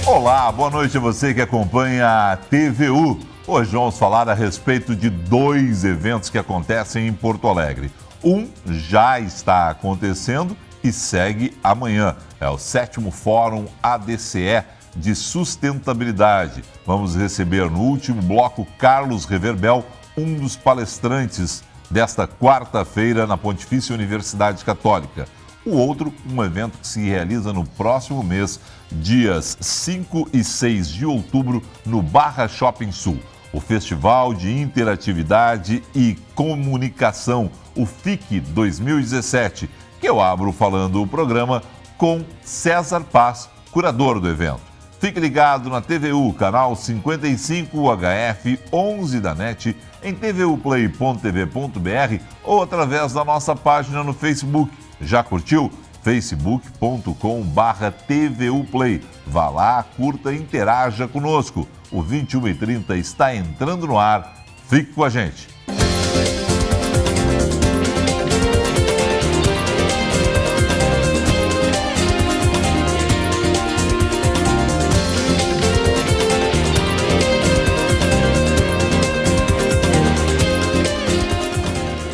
Olá, boa noite a você que acompanha a TVU. Hoje vamos falar a respeito de dois eventos que acontecem em Porto Alegre. Um já está acontecendo e segue amanhã. É o 7º Fórum ADCE de Sustentabilidade. Vamos receber no último bloco Carlos Reverbel, um dos palestrantes desta quarta-feira na Pontifícia Universidade Católica. O outro, um evento que se realiza no próximo mês, dias 5 e 6 de outubro, no Barra Shopping Sul. O Festival de Interatividade e Comunicação, o FIC 2017, que eu abro falando o programa com César Paz, curador do evento. Fique ligado na TVU, canal 55 UHF 11 da NET, em tvuplay.tv.br ou através da nossa página no Facebook. Já curtiu? facebook.com/TVUplay. Vá lá, curta e interaja conosco. O 21h30 está entrando no ar. Fique com a gente.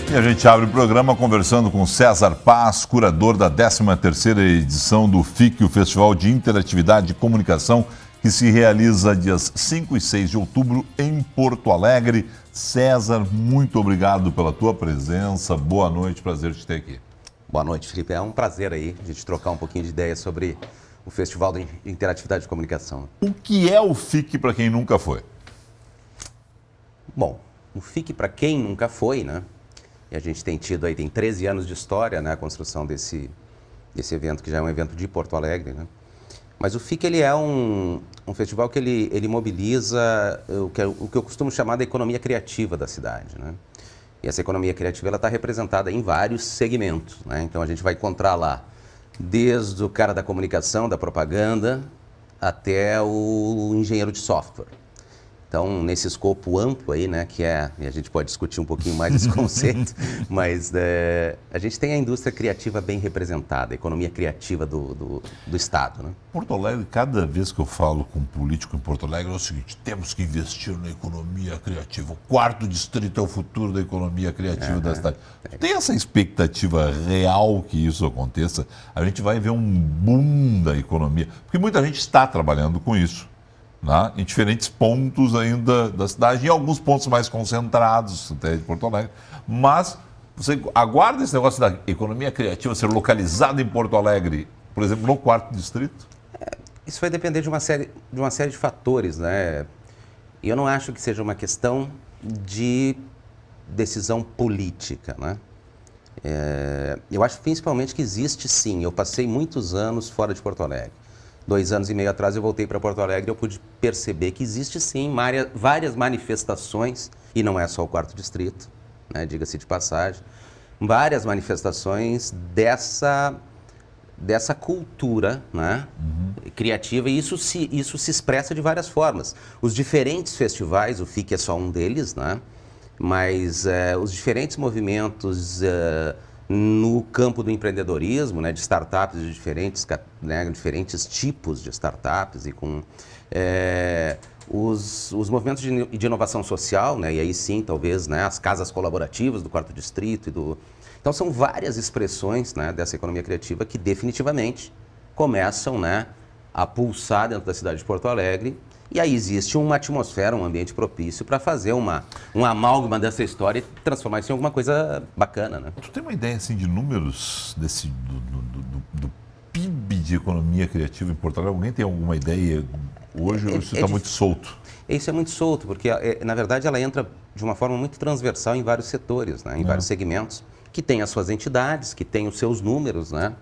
E a gente abre o programa conversando com César Paz, curador da 13ª edição do FIC, o Festival de Interatividade e Comunicação, que se realiza dias 5 e 6 de outubro em Porto Alegre. César, muito obrigado pela tua presença. Boa noite, prazer te ter aqui. Boa noite, Felipe. É um prazer aí a gente trocar um pouquinho de ideias sobre o Festival de Interatividade e Comunicação. O que é o FIC para quem nunca foi? Bom, o FIC para quem nunca foi, né? E a gente tem tido aí, tem 13 anos de história, né, a construção desse evento, que já é um evento de Porto Alegre, né? Mas o FIC, ele é um festival que ele mobiliza o que eu costumo chamar da economia criativa da cidade, né? E essa economia criativa, ela está representada em vários segmentos, né? Então a gente vai encontrar lá, desde o cara da comunicação, da propaganda, até o engenheiro de software. Então, nesse escopo amplo aí, né, que é, e a gente pode discutir um pouquinho mais esse conceito, mas a gente tem a indústria criativa bem representada, a economia criativa do Estado, né? Porto Alegre, cada vez que eu falo com um político em Porto Alegre, é o seguinte: temos que investir na economia criativa. O 4º distrito é o futuro da economia criativa da cidade. Tem essa expectativa real que isso aconteça? A gente vai ver um boom da economia, porque muita gente está trabalhando com isso, né, em diferentes pontos ainda da cidade, em alguns pontos mais concentrados até de Porto Alegre. Mas você aguarda esse negócio da economia criativa ser localizada em Porto Alegre, por exemplo, no 4º distrito? Isso vai depender de uma série de fatores, né? E eu não acho que seja uma questão de decisão política, né? Eu acho principalmente que existe sim. Eu passei muitos anos fora de Porto Alegre. 2 anos e meio atrás eu voltei para Porto Alegre e eu pude perceber que existe sim várias manifestações, e não é só o 4º distrito, né, diga-se de passagem, várias manifestações dessa cultura, né, criativa, e isso se expressa de várias formas. Os diferentes festivais, o FIC é só um deles, né, mas os diferentes movimentos no campo do empreendedorismo, né, de startups de diferentes tipos de startups, e com os movimentos de inovação social, né, e aí sim, talvez, né, as casas colaborativas do 4º distrito. Então, são várias expressões, né, dessa economia criativa que definitivamente começam, né, a pulsar dentro da cidade de Porto Alegre. E aí existe uma atmosfera, um ambiente propício para fazer um amálgama dessa história e transformar isso em alguma coisa bacana, né? Tu tem uma ideia assim de números do PIB de economia criativa em Porto Alegre? Alguém tem alguma ideia hoje ou isso está muito solto? Isso é muito solto, porque na verdade ela entra de uma forma muito transversal em vários setores, né? Em vários segmentos, que têm as suas entidades, que têm os seus números, né?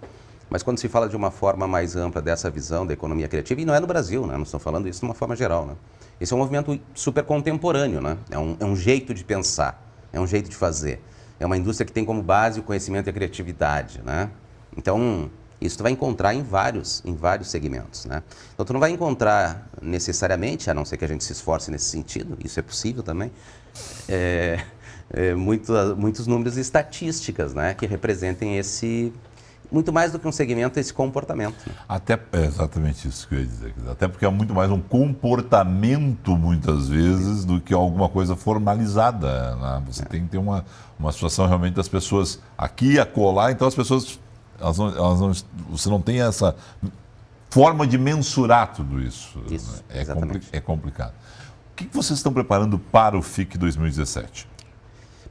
Mas quando se fala de uma forma mais ampla dessa visão da economia criativa, e não é no Brasil, né? Não estou falando isso de uma forma geral, né? Esse é um movimento super contemporâneo, né? É um jeito de pensar, é um jeito de fazer. É uma indústria que tem como base o conhecimento e a criatividade, né? Então, isso tu vai encontrar em vários segmentos, né? Então, tu não vai encontrar necessariamente, a não ser que a gente se esforce nesse sentido, isso é possível também, muitos números e estatísticas, né? Que representem muito mais do que um segmento, esse comportamento. Né? É exatamente isso que eu ia dizer. Até porque é muito mais um comportamento, muitas vezes, do que alguma coisa formalizada. Né? Você tem que ter uma situação realmente das pessoas aqui e acolá, então as pessoas, você não tem essa forma de mensurar tudo isso. Isso, né? exatamente. É complicado. O que vocês estão preparando para o FIC 2017?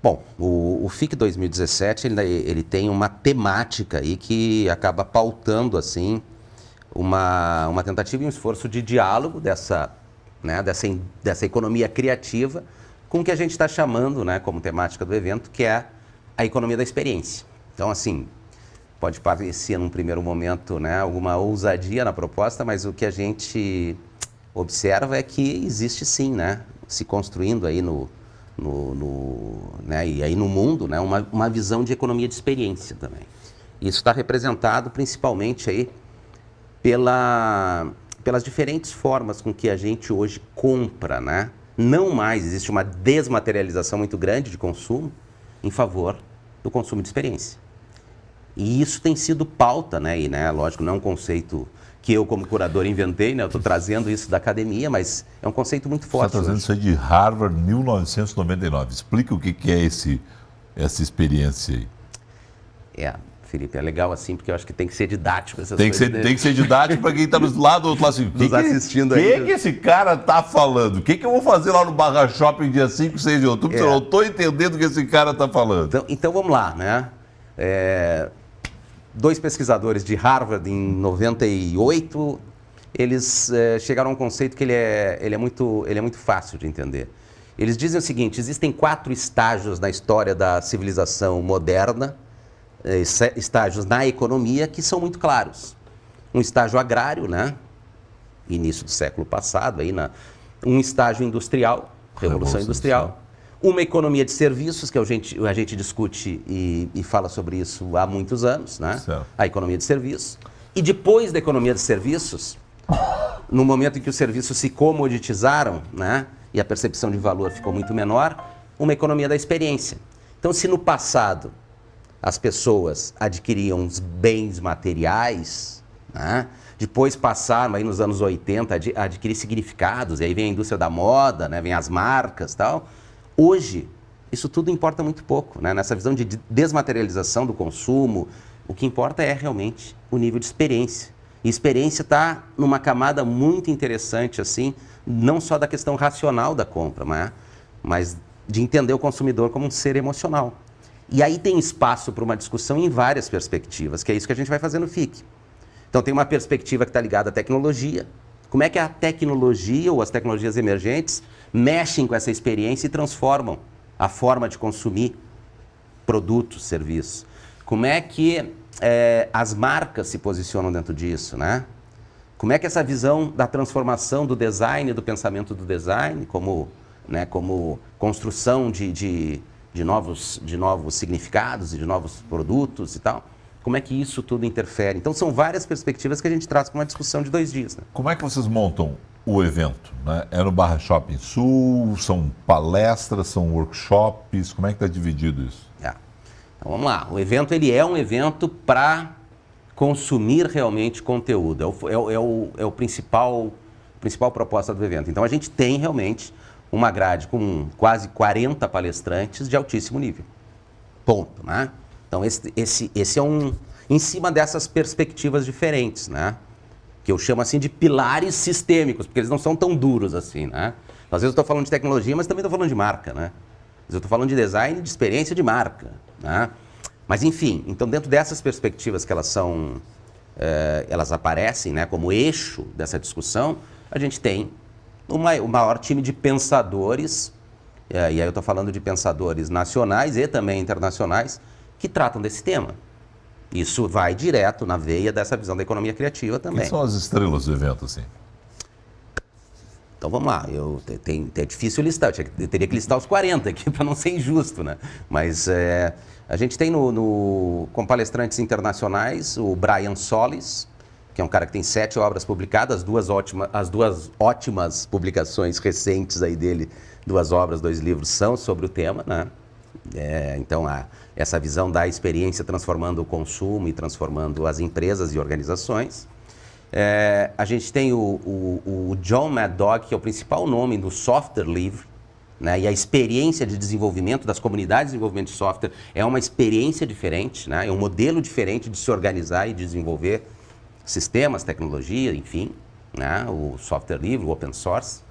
Bom, o FIC 2017 ele tem uma temática aí que acaba pautando assim uma tentativa e um esforço de diálogo dessa economia criativa com o que a gente está chamando, né, como temática do evento, que é a economia da experiência. Então, assim, pode parecer num primeiro momento, né, alguma ousadia na proposta, mas o que a gente observa é que existe sim, né, se construindo aí e aí no mundo, né, uma visão de economia de experiência também. Isso está representado principalmente aí pelas diferentes formas com que a gente hoje compra, né? Não mais existe uma desmaterialização muito grande de consumo em favor do consumo de experiência. E isso tem sido pauta, né? E, né, lógico, não é um conceito que eu, como curador, inventei, né? Eu estou trazendo isso da academia, mas é um conceito muito forte. Você está trazendo isso aí de Harvard, 1999. Explica o que é essa experiência aí. Felipe, é legal assim, porque eu acho que tem que ser didático essas coisas. Tem que ser didático para quem está do lado do outro lado assim. Nos assistindo aí. O que esse cara está falando? O que eu vou fazer lá no Barra Shopping dia 5, 6 de outubro? Eu não estou entendendo o que esse cara está falando. Então vamos lá, né? Dois pesquisadores de Harvard, em 98, eles chegaram a um conceito que ele é muito fácil de entender. Eles dizem o seguinte: existem 4 estágios na história da civilização moderna, estágios na economia que são muito claros. Um estágio agrário, né? Início do século passado, um estágio industrial, Revolução Industrial. Uma economia de serviços, que a gente discute e fala sobre isso há muitos anos, né? Certo. A economia de serviços. E depois da economia de serviços, no momento em que os serviços se comoditizaram, né? E a percepção de valor ficou muito menor, uma economia da experiência. Então, se no passado as pessoas adquiriam os bens materiais, né? Depois passaram aí nos anos 80 a adquirir significados, e aí vem a indústria da moda, né? Vem as marcas e tal. Hoje, isso tudo importa muito pouco, né? Nessa visão de desmaterialização do consumo, o que importa é realmente o nível de experiência. E experiência está numa camada muito interessante, assim, não só da questão racional da compra, mas de entender o consumidor como um ser emocional. E aí tem espaço para uma discussão em várias perspectivas, que é isso que a gente vai fazer no FIC. Então tem uma perspectiva que está ligada à tecnologia. Como é que a tecnologia ou as tecnologias emergentes mexem com essa experiência e transformam a forma de consumir produtos, serviços? Como é que as marcas se posicionam dentro disso, né? Como é que essa visão da transformação do design, do pensamento do design, como construção de novos significados e de novos produtos e tal, como é que isso tudo interfere? Então são várias perspectivas que a gente traz para uma discussão de 2 dias. Né? Como é que vocês montam o evento? Né? É no Barra Shopping Sul? São palestras, são workshops? Como é que está dividido isso? Então vamos lá. O evento ele é um evento para consumir realmente conteúdo. É o principal proposta do evento. Então a gente tem realmente uma grade com quase 40 palestrantes de altíssimo nível. Ponto, né? Então esse é em cima dessas perspectivas diferentes, né? Que eu chamo assim de pilares sistêmicos, porque eles não são tão duros assim, né? Às vezes eu estou falando de tecnologia, mas também estou falando de marca, né? Às vezes eu estou falando de design, de experiência de marca, né? Mas enfim, então dentro dessas perspectivas que elas aparecem, né, como eixo dessa discussão, a gente tem o maior time de pensadores, e aí eu estou falando de pensadores nacionais e também internacionais, que tratam desse tema. Isso vai direto na veia dessa visão da economia criativa também. Quem são as estrelas do evento, assim? Então vamos lá, é difícil listar, eu teria que listar os 40 aqui para não ser injusto, né? Mas a gente tem com palestrantes internacionais o Brian Solis, que é um cara que tem 7 obras publicadas, as duas ótimas publicações recentes aí dele, 2 obras, 2 livros são sobre o tema, né? Então, essa visão da experiência transformando o consumo e transformando as empresas e organizações. A gente tem o John Mad Dog, que é o principal nome do software livre, né? E a experiência de desenvolvimento das comunidades de desenvolvimento de software é uma experiência diferente, né? É um modelo diferente de se organizar e desenvolver sistemas, tecnologia, enfim, né? O software livre, o open source.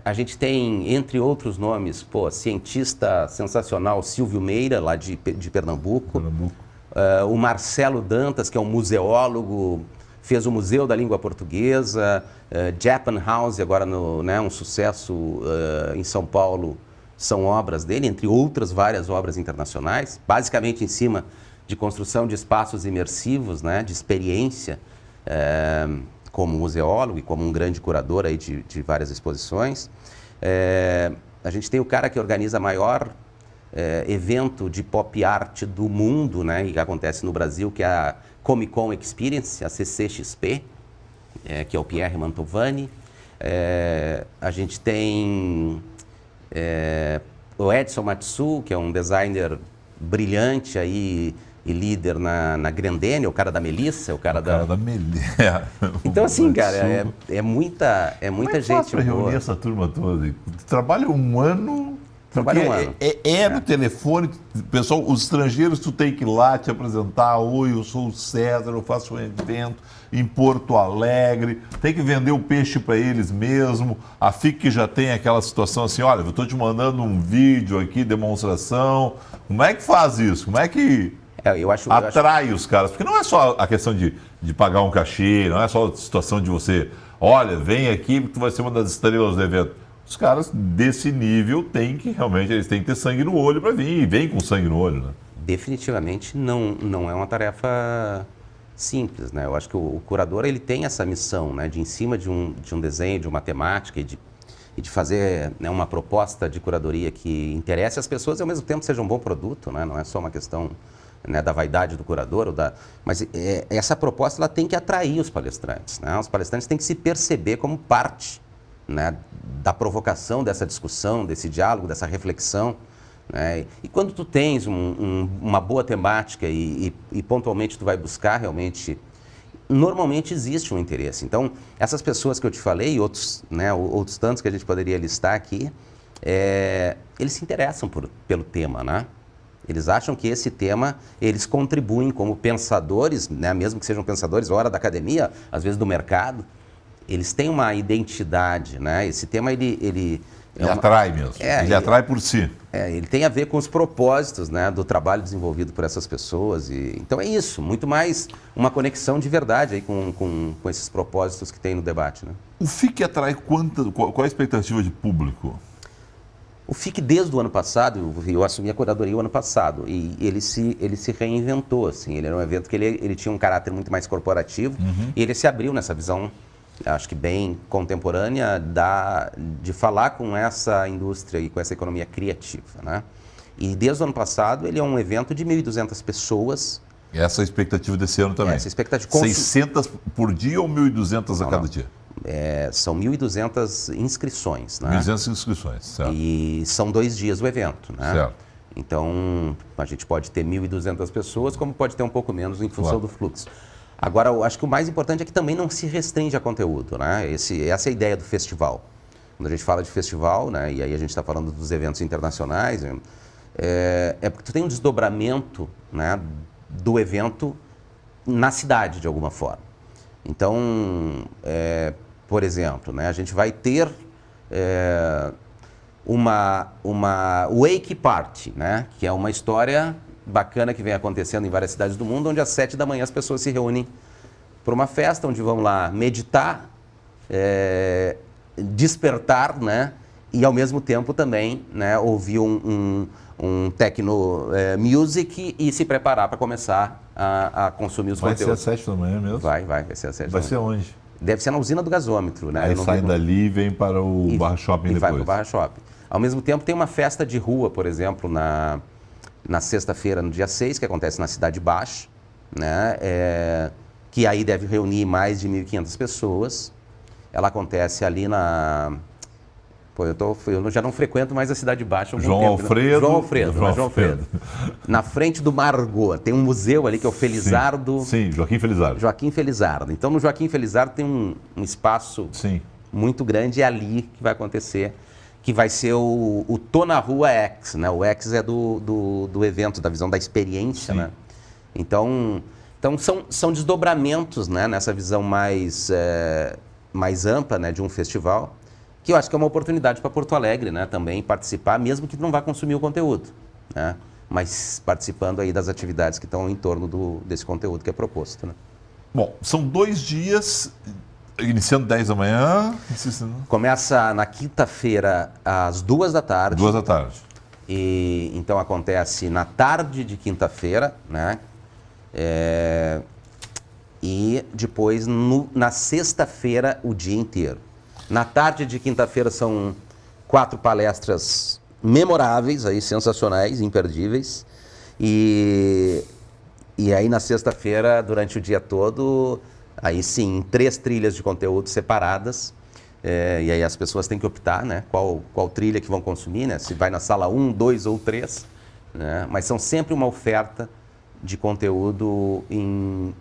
A gente tem, entre outros nomes, cientista sensacional Silvio Meira, lá de Pernambuco. O Marcelo Dantas, que é um museólogo, fez o Museu da Língua Portuguesa. Japan House, agora um sucesso em São Paulo, são obras dele, entre outras várias obras internacionais, basicamente em cima de construção de espaços imersivos, né, de experiência, como museólogo e como um grande curador aí de várias exposições. A gente tem o cara que organiza a maior evento de pop art do mundo, né, e que acontece no Brasil, que é a Comic Con Experience, a CCXP, que é o Pierre Mantovani. A gente tem o Edson Matsu, que é um designer brilhante aí, e líder na Grendene, o cara da Melissa, o cara da Melissa. Então, assim, cara, é muita gente para reunir essa turma toda? Trabalha um ano... Trabalha um ano. No telefone, pessoal, os estrangeiros, tu tem que ir lá te apresentar. Oi, eu sou o César, eu faço um evento em Porto Alegre. Tem que vender o peixe para eles mesmo. A FIC já tem aquela situação assim, olha, eu estou te mandando um vídeo aqui, demonstração. Como é que faz isso? Como é que atrai os caras? Porque não é só a questão de pagar um cachê, não é só a situação de você, olha, vem aqui porque tu vai ser uma das estrelas do evento. Os caras desse nível eles têm que ter sangue no olho para vir, e vem com sangue no olho, né? Definitivamente não é uma tarefa simples, né? Eu acho que o curador ele tem essa missão, né, de em cima de um desenho, de uma temática e de fazer, né, uma proposta de curadoria que interesse as pessoas e ao mesmo tempo seja um bom produto, né? Não é só uma questão, né, da vaidade do curador, mas essa proposta ela tem que atrair os palestrantes, né? Os palestrantes têm que se perceber como parte, né, da provocação dessa discussão, desse diálogo, dessa reflexão, né? E quando tu tens uma boa temática e pontualmente tu vai buscar realmente, normalmente existe um interesse. Então, essas pessoas que eu te falei, e outros tantos que a gente poderia listar aqui, eles se interessam pelo tema, né? Eles acham que esse tema, eles contribuem como pensadores, né, mesmo que sejam pensadores, ora da academia, às vezes do mercado. Eles têm uma identidade, né? Esse tema, ele atrai mesmo, ele atrai por si. Ele tem a ver com os propósitos, né, do trabalho desenvolvido por essas pessoas. Então é isso, muito mais uma conexão de verdade aí com esses propósitos que tem no debate, né? O FIC atrai qual é a expectativa de público? O FIC, desde o ano passado, eu assumi a curadoria o ano passado, e ele se reinventou, assim. Ele era um evento que ele tinha um caráter muito mais corporativo, e ele se abriu nessa visão, acho que bem contemporânea, de falar com essa indústria e com essa economia criativa, né? E desde o ano passado ele é um evento de 1.200 pessoas. Essa é a expectativa desse ano também? Essa expectativa 600 por dia ou 1.200 a cada dia? São 1.200 inscrições, né? 1.200 inscrições, certo. E são 2 dias o evento, né? Certo. Então, a gente pode ter 1.200 pessoas, como pode ter um pouco menos em função do fluxo. Agora, eu acho que o mais importante é que também não se restringe a conteúdo, né? Essa é a ideia do festival. Quando a gente fala de festival, né, e aí a gente está falando dos eventos internacionais, porque tu tem um desdobramento, né, do evento na cidade, de alguma forma. Então, por exemplo, né, a gente vai ter uma wake party, né, que é uma história bacana que vem acontecendo em várias cidades do mundo, onde às 7 da manhã as pessoas se reúnem para uma festa, onde vão lá meditar, despertar, né, e ao mesmo tempo também, né, ouvir um techno music e se preparar para começar a consumir os conteúdos. Vai ser às 7 da manhã mesmo? Vai ser às 7 da manhã. Vai ser onde? Deve ser na usina do gasômetro, né? Aí sai dali e vem para o Barra Shopping depois. Vai para o Barra Shopping. Ao mesmo tempo tem uma festa de rua, por exemplo, na sexta-feira, no dia 6, que acontece na Cidade Baixa, né? Que aí deve reunir mais de 1.500 pessoas. Ela acontece ali Pô, eu já não frequento mais a Cidade Baixa há algum João tempo. Alfredo. João Alfredo. Na frente do Margot, tem um museu ali que é o Felizardo. Sim, Joaquim Felizardo. Joaquim Felizardo. Então, no Joaquim Felizardo tem um espaço muito grande, é ali que vai acontecer, que vai ser o Tô na Rua X, né? O X é do evento, da visão da experiência, né? Então são desdobramentos, né, nessa visão mais ampla, né, de um festival, que eu acho que é uma oportunidade para Porto Alegre, né, também participar, mesmo que não vá consumir o conteúdo, né, mas participando aí das atividades que estão em torno desse conteúdo que é proposto, né. Bom, são 2 dias, iniciando 10 da manhã. Começa na quinta-feira às 2 da tarde. 2 da tarde. E então acontece na tarde de quinta-feira, né? E depois na sexta-feira o dia inteiro. Na tarde de quinta-feira são 4 palestras memoráveis, aí, sensacionais, imperdíveis. E aí na sexta-feira, durante o dia todo, aí sim, 3 trilhas de conteúdo separadas. E aí as pessoas têm que optar, né, qual trilha que vão consumir, né, se vai na sala 1, 2 ou 3, né, mas são sempre uma oferta de conteúdo em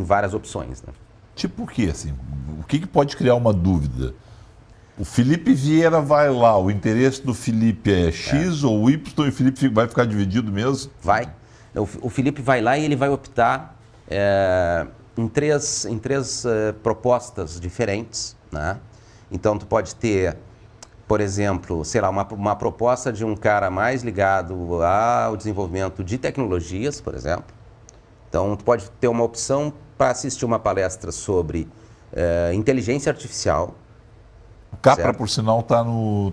várias opções, né. Tipo o quê, assim? O que pode criar uma dúvida? O Felipe Vieira vai lá, o interesse do Felipe é X ou Y, e o Felipe vai ficar dividido mesmo? Vai. O Felipe vai lá e ele vai optar em três propostas diferentes, né? Então, tu pode ter, por exemplo, sei lá, uma proposta de um cara mais ligado ao desenvolvimento de tecnologias, por exemplo. Então, tu pode ter uma opção para assistir uma palestra sobre inteligência artificial. O Capra, certo? por sinal, está no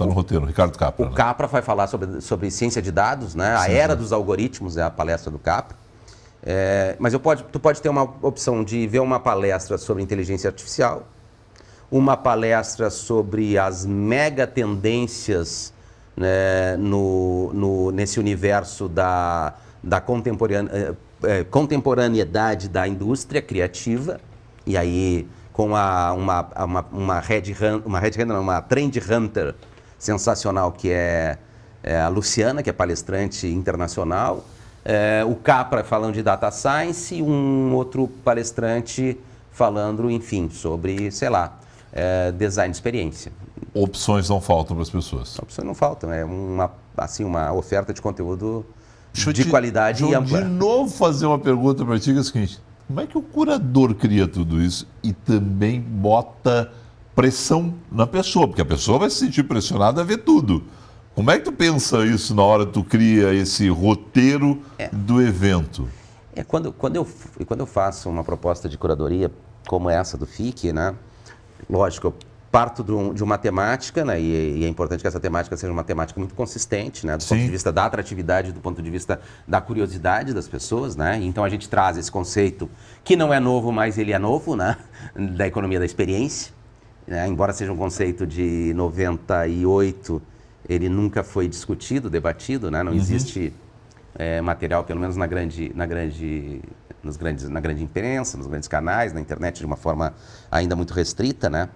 roteiro, Ricardo Capra. O Capra vai falar sobre ciência de dados, né? A era dos algoritmos é a palestra do Capra. Mas tu pode ter uma opção de ver uma palestra sobre inteligência artificial, uma palestra sobre as mega tendências, né, nesse universo da contemporaneidade da indústria criativa, e aí com uma trend hunter sensacional, que é a Luciana, que é palestrante internacional, o Capra falando de data science, e um outro palestrante falando, enfim, sobre, sei lá, design de experiência. Opções não faltam para as pessoas. Opções não faltam, é uma oferta de conteúdo de qualidade e ampla. De novo fazer uma pergunta para ti, que é o seguinte: como é que o curador cria tudo isso e também bota pressão na pessoa? Porque a pessoa vai se sentir pressionada a ver tudo. Como é que tu pensa isso na hora que tu cria esse roteiro do evento? Quando eu faço uma proposta de curadoria como essa do FIC, né? Lógico, eu parto de uma temática, né? E é importante que essa temática seja uma temática muito consistente, né? Do ponto de vista da atratividade, do ponto de vista da curiosidade das pessoas, né? Então a gente traz esse conceito, que não é novo, mas ele é novo, né? Da economia da experiência, né? Embora seja um conceito de 98, ele nunca foi discutido, debatido, né? Não existe material, pelo menos na grande imprensa, nos grandes canais, na internet, de uma forma ainda muito restrita, né?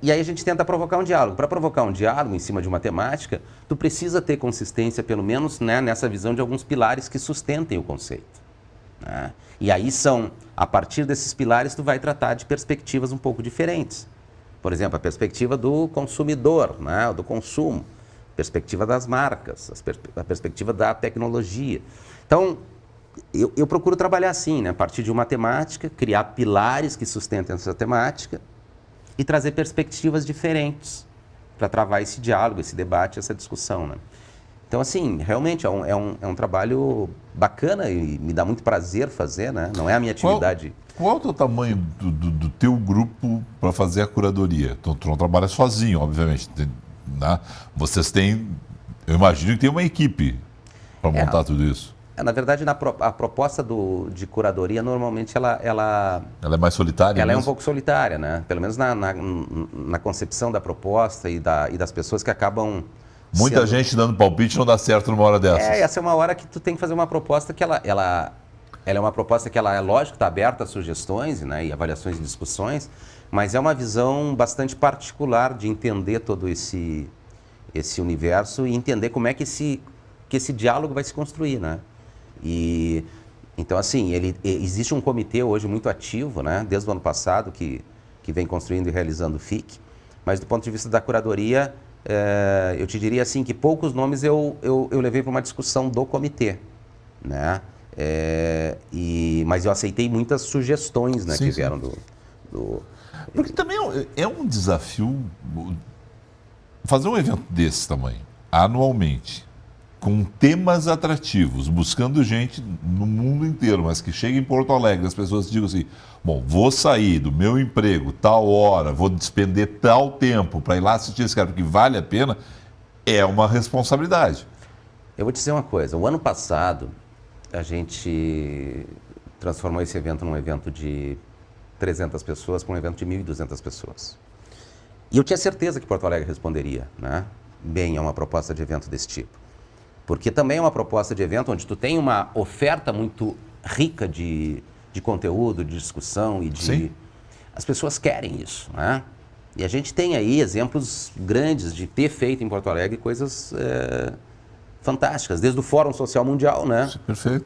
E aí a gente tenta provocar um diálogo. Para provocar um diálogo em cima de uma temática, tu precisa ter consistência, pelo menos, né, nessa visão de alguns pilares que sustentem o conceito, né? E aí a partir desses pilares, tu vai tratar de perspectivas um pouco diferentes. Por exemplo, a perspectiva do consumidor, né, do consumo, a perspectiva das marcas, a perspectiva da tecnologia. Então, eu procuro trabalhar assim, né, a partir de uma temática, criar pilares que sustentem essa temática e trazer perspectivas diferentes para travar esse diálogo, esse debate, essa discussão, né? Então, assim, realmente é um trabalho bacana e me dá muito prazer fazer, né? Não é a minha atividade. Qual é o tamanho do teu grupo para fazer a curadoria? Tu não trabalha sozinho, obviamente, né? Vocês têm, eu imagino que tem uma equipe para montar tudo isso. Na verdade, a proposta de curadoria, normalmente, ela é mais solitária? Ela mesmo? É um pouco solitária, né? Pelo menos na concepção da proposta e das pessoas que acabam... Muita gente dando palpite não dá certo numa hora dessas. Essa é uma hora que tu tem que fazer uma proposta que ela Ela é uma proposta que ela é lógico, está aberta a sugestões, né, e avaliações e discussões, mas é uma visão bastante particular de entender todo esse universo e entender como é que esse diálogo vai se construir, né? E então assim, existe um comitê hoje muito ativo, né, desde o ano passado que vem construindo e realizando o FIC, mas do ponto de vista da curadoria, eu te diria assim que poucos nomes eu levei para uma discussão do comitê, né? Mas eu aceitei muitas sugestões, né, que vieram do... Porque também é um desafio fazer um evento desse tamanho, anualmente, com temas atrativos, buscando gente no mundo inteiro, mas que chegue em Porto Alegre, as pessoas digam assim, bom, vou sair do meu emprego tal hora, vou despender tal tempo para ir lá assistir esse cara, porque vale a pena, é uma responsabilidade. Eu vou te dizer uma coisa, o ano passado a gente transformou esse evento num evento de 300 pessoas para um evento de 1.200 pessoas. E eu tinha certeza que Porto Alegre responderia, né, bem a uma proposta de evento desse tipo. Porque também é uma proposta de evento onde tu tem uma oferta muito rica de conteúdo, de discussão e de... Sim. As pessoas querem isso, né? E a gente tem aí exemplos grandes de ter feito em Porto Alegre coisas fantásticas, desde o Fórum Social Mundial, né? Perfeito.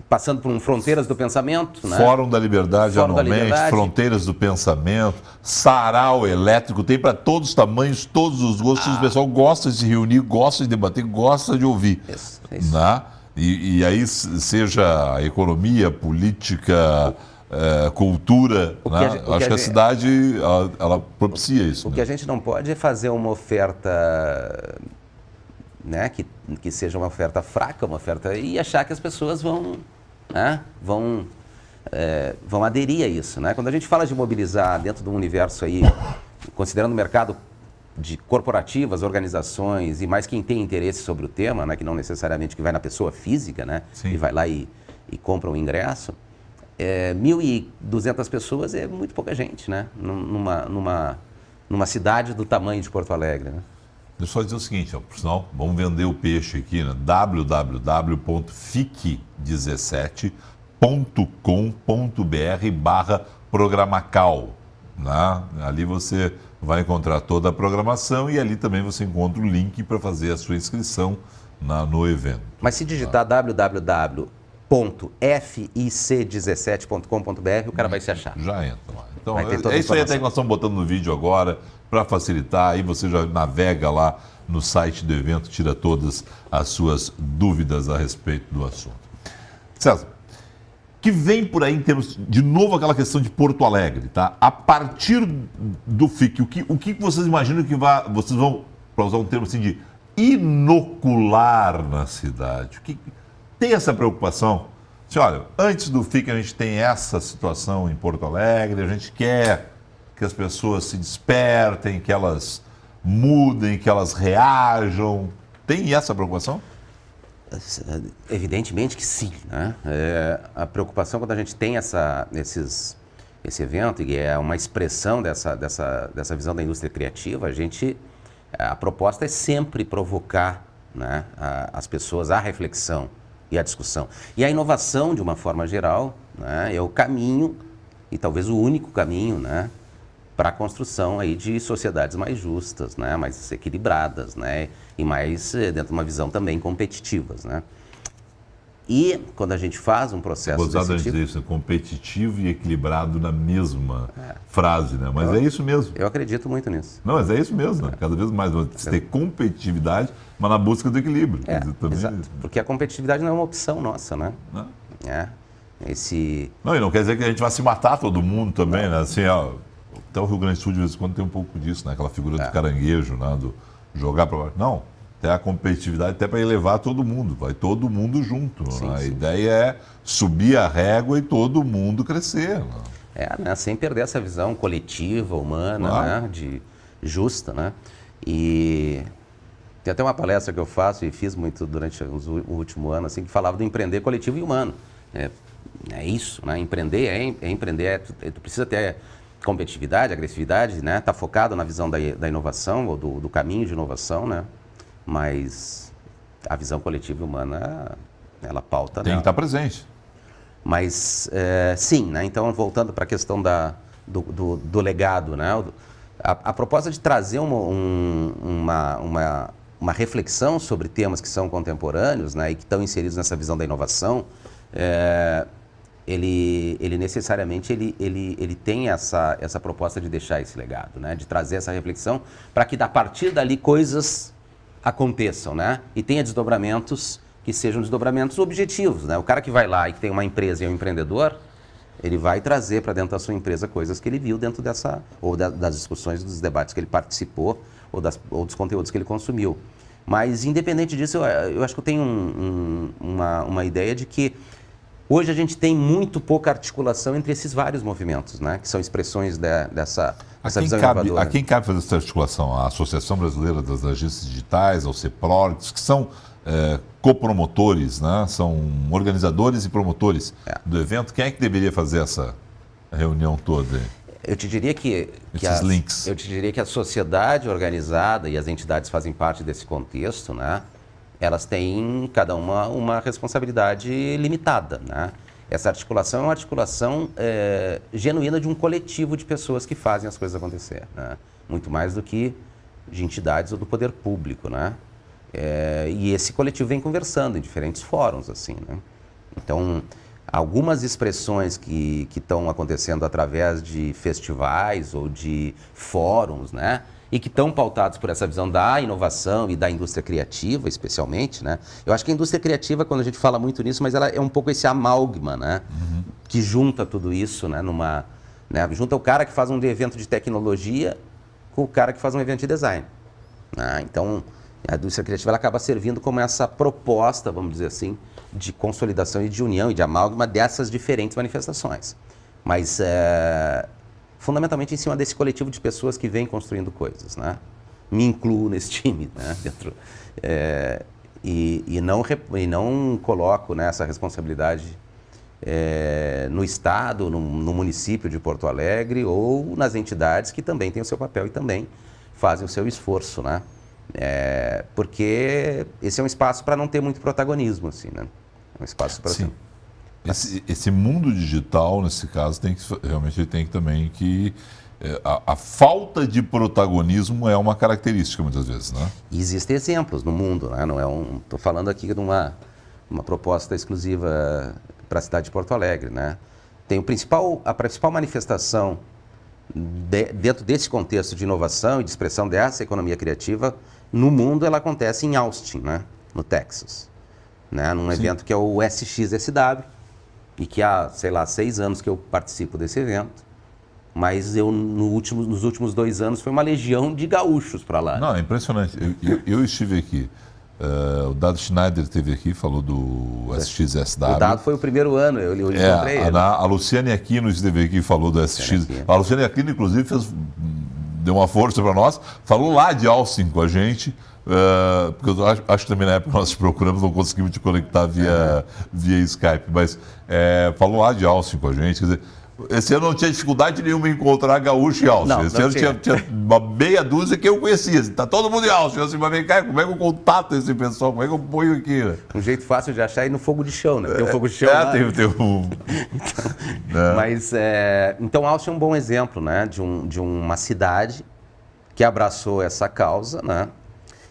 Passando por Fronteiras do Pensamento, né? Fórum da Liberdade Fórum da anualmente, Liberdade. Fronteiras do Pensamento, sarau elétrico, tem para todos os tamanhos, todos os gostos, o pessoal gosta de se reunir, gosta de debater, gosta de ouvir. Isso. Né? E aí, seja economia, política, cultura, né? Acho que a cidade, ela propicia isso. O que a gente não pode é fazer uma oferta... Né, que seja uma oferta fraca, uma oferta e achar que as pessoas vão aderir a isso, né? Quando a gente fala de mobilizar dentro de um universo aí, considerando o mercado de corporativas, organizações e mais quem tem interesse sobre o tema, né, que não necessariamente que vai na pessoa física, né, Sim. e vai lá e compra um ingresso, 1.200 pessoas é muito pouca gente, né? Numa cidade do tamanho de Porto Alegre, né? Deixa eu só dizer o seguinte, ó, por sinal, vamos vender o peixe aqui, né? www.fic17.com.br/programacal. Né? Ali você vai encontrar toda a programação e ali também você encontra o link para fazer a sua inscrição no evento. Mas se digitar www.fic17.com.br, o cara vai se achar. Já entra lá. Então, Vai ter toda a é isso aí até informação. que nós estamos botando no vídeo agora, para facilitar. Aí você já navega lá no site do evento, tira todas as suas dúvidas a respeito do assunto. César, que vem por aí em termos, de novo, aquela questão de Porto Alegre, tá? A partir do FIC, o que vocês imaginam que vocês vão, para usar um termo assim, de inocular na cidade? Tem essa preocupação? Assim, olha, antes do FIC a gente tem essa situação em Porto Alegre, a gente quer que as pessoas se despertem, que elas mudem, que elas reajam. Tem essa preocupação? Evidentemente que sim, né? A preocupação quando a gente tem esse evento, e é uma expressão dessa visão da indústria criativa, a proposta é sempre provocar, né, as pessoas à reflexão e à discussão. E a inovação, de uma forma geral, né, é o caminho, e talvez o único caminho, né, para a construção aí de sociedades mais justas, né, mais equilibradas, né, e mais dentro de uma visão também competitivas, né. E quando a gente faz um processo Gostado desse de tipo... dizer isso, competitivo e equilibrado na mesma frase, né? Mas é isso mesmo. Eu acredito muito nisso. Não, mas é isso mesmo, né? Cada vez mais você ter competitividade, mas na busca do equilíbrio. Quer dizer, também... Exato. Porque a competitividade não é uma opção nossa, né? Não. Não, e não quer dizer que a gente vai se matar todo mundo também, né? Assim, ó, até o Rio Grande do Sul de vez em quando tem um pouco disso, né? Aquela figura do caranguejo, né? Do jogar para baixo. Não, tem a competitividade até para elevar todo mundo, vai todo mundo junto. Sim, né? sim. A ideia é subir a régua e todo mundo crescer. Né? né? Sem perder essa visão coletiva, humana, Claro. né? Justa, né? E tem até uma palestra que eu faço e fiz muito durante o último ano, assim, que falava do empreender coletivo e humano. É isso, né? Empreender é empreender, tu precisa ter competitividade, agressividade, né? Tá focado na visão da inovação ou do caminho de inovação, né? Mas a visão coletiva e humana, ela pauta... Tem que estar presente. Mas, sim, né? Então, voltando para a questão do legado, né? A proposta de trazer uma reflexão sobre temas que são contemporâneos, né? E que estão inseridos nessa visão da inovação, ele necessariamente ele tem essa proposta de deixar esse legado, né? De trazer essa reflexão para que, a partir dali, coisas aconteçam, né? E tenha desdobramentos que sejam desdobramentos objetivos, né? O cara que vai lá e que tem uma empresa e é um empreendedor, ele vai trazer para dentro da sua empresa coisas que ele viu dentro das discussões, dos debates que ele participou ou dos conteúdos que ele consumiu. Mas, independente disso, eu acho que eu tenho uma ideia de que hoje a gente tem muito pouca articulação entre esses vários movimentos, né? Que são expressões dessa visão inovadora. A quem cabe fazer essa articulação? A Associação Brasileira das Agências Digitais, ao CEPROG, que são copromotores, né? São organizadores e promotores do evento. Quem é que deveria fazer essa reunião toda? Eu te diria que esses links. Eu te diria que a sociedade organizada e as entidades fazem parte desse contexto, né? Elas têm cada uma responsabilidade limitada, né? Essa articulação é uma articulação genuína de um coletivo de pessoas que fazem as coisas acontecer, né? Muito mais do que de entidades ou do poder público, né? E esse coletivo vem conversando em diferentes fóruns, assim, né? Então, algumas expressões que estão acontecendo através de festivais ou de fóruns, né? E que estão pautados por essa visão da inovação e da indústria criativa, especialmente, né? Eu acho que a indústria criativa, quando a gente fala muito nisso, mas ela é um pouco esse amálgama, né? Uhum. Que junta tudo isso, né? Junta o cara que faz um evento de tecnologia com o cara que faz um evento de design, né? Então, a indústria criativa ela acaba servindo como essa proposta, vamos dizer assim, de consolidação e de união e de amálgama dessas diferentes manifestações. Mas, fundamentalmente, em cima desse coletivo de pessoas que vêm construindo coisas, né? Me incluo nesse time, né? Dentro, e não coloco, né, essa responsabilidade no Estado, no município de Porto Alegre ou nas entidades que também têm o seu papel e também fazem o seu esforço, né? Porque esse é um espaço para não ter muito protagonismo, assim, né? É um espaço para... Sim. Esse mundo digital, nesse caso, realmente tem que também que... A falta de protagonismo é uma característica, muitas vezes, né? Existem exemplos no mundo, né? Estou falando aqui de uma proposta exclusiva para a cidade de Porto Alegre, né? Tem a principal manifestação dentro desse contexto de inovação e de expressão dessa economia criativa, no mundo ela acontece em Austin, né? No Texas, né? Num evento que é o SXSW, e que há, 6 anos que eu participo desse evento, mas nos últimos 2 anos foi uma legião de gaúchos para lá. Não, é impressionante. Eu estive aqui, o Dado Schneider esteve aqui, falou do SXSW. O Dado foi o primeiro ano, eu encontrei ele. A Luciane Aquino esteve aqui e falou do SX. A Luciane Aquino, inclusive, deu uma força para nós, falou lá de Austin com a gente, porque eu acho que também na época nós te procuramos, não conseguimos te conectar via Skype, mas falou lá de Austin com a gente, quer dizer, esse ano não tinha dificuldade nenhuma em encontrar gaúcho em Austin. Esse ano tinha uma meia dúzia que eu conhecia. Está todo mundo em Austin. Eu assim, mas vem cá, como é que eu contato esse pessoal? Como é que eu ponho aqui? Né? Um jeito fácil de achar é ir no fogo de chão, né? Tem um fogo de chão lá. Tem um... Mas, então, Austin é um bom exemplo, né? De uma cidade que abraçou essa causa, né?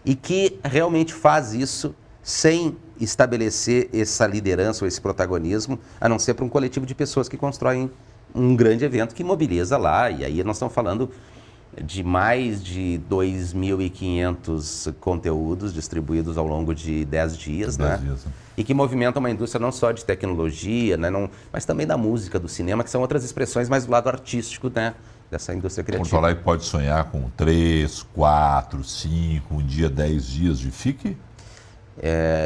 E que realmente faz isso sem estabelecer essa liderança ou esse protagonismo, a não ser para um coletivo de pessoas que constroem um grande evento que mobiliza lá, e aí nós estamos falando de mais de 2.500 conteúdos distribuídos ao longo de 10 dias, né? E que movimenta uma indústria não só de tecnologia, né? Mas também da música, do cinema, que são outras expressões mais do lado artístico, né? Dessa indústria criativa. Porto Alegre pode sonhar com 3, 4, 5, um dia 10 dias de FIC?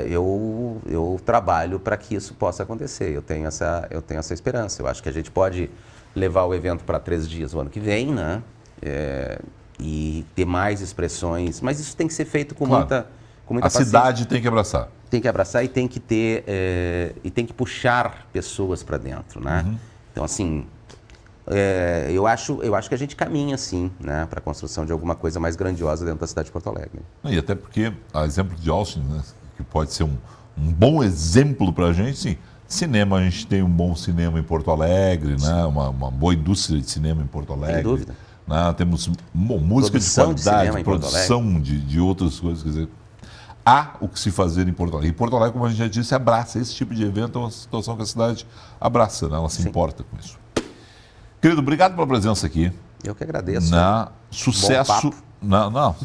Eu trabalho para que isso possa acontecer. Eu tenho essa esperança. Eu acho que a gente pode levar o evento para 3 dias o ano que vem, né? E ter mais expressões. Mas isso tem que ser feito com muita paciência. A cidade tem que abraçar. Tem que abraçar e tem que ter e tem que puxar pessoas para dentro, né? Uhum. Então, assim, eu acho que a gente caminha, sim, né, para a construção de alguma coisa mais grandiosa dentro da cidade de Porto Alegre. E até porque, a exemplo de Austin, né, que pode ser um bom exemplo para a gente, sim. Cinema, a gente tem um bom cinema em Porto Alegre, né? Uma boa indústria de cinema em Porto Alegre. Sem dúvida. Né? Temos música Produção de qualidade, de produção de outras coisas. Quer dizer, há o que se fazer em Porto Alegre. E Porto Alegre, como a gente já disse, abraça. Esse tipo de evento é uma situação que a cidade abraça, né? Ela se importa com isso. Querido, obrigado pela presença aqui. Eu que agradeço. Sucesso. Bom papo.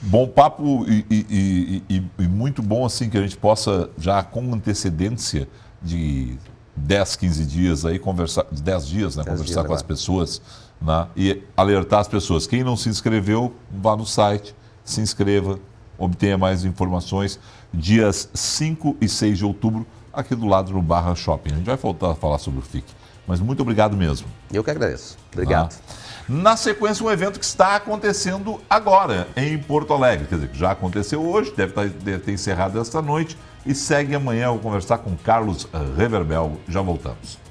Bom papo e muito bom assim que a gente possa já com antecedência de 10, 15 dias aí conversar, 10 dias, né, conversar com as pessoas, né, e alertar as pessoas. Quem não se inscreveu, vá no site, se inscreva, obtenha mais informações. Dias 5 e 6 de outubro, aqui do lado no Barra Shopping. A gente vai voltar a falar sobre o FIC. Mas muito obrigado mesmo. Eu que agradeço. Obrigado. Na sequência, um evento que está acontecendo agora em Porto Alegre. Quer dizer, que já aconteceu hoje, deve ter encerrado esta noite e segue amanhã. Eu vou conversar com Carlos Reverbel. Já voltamos.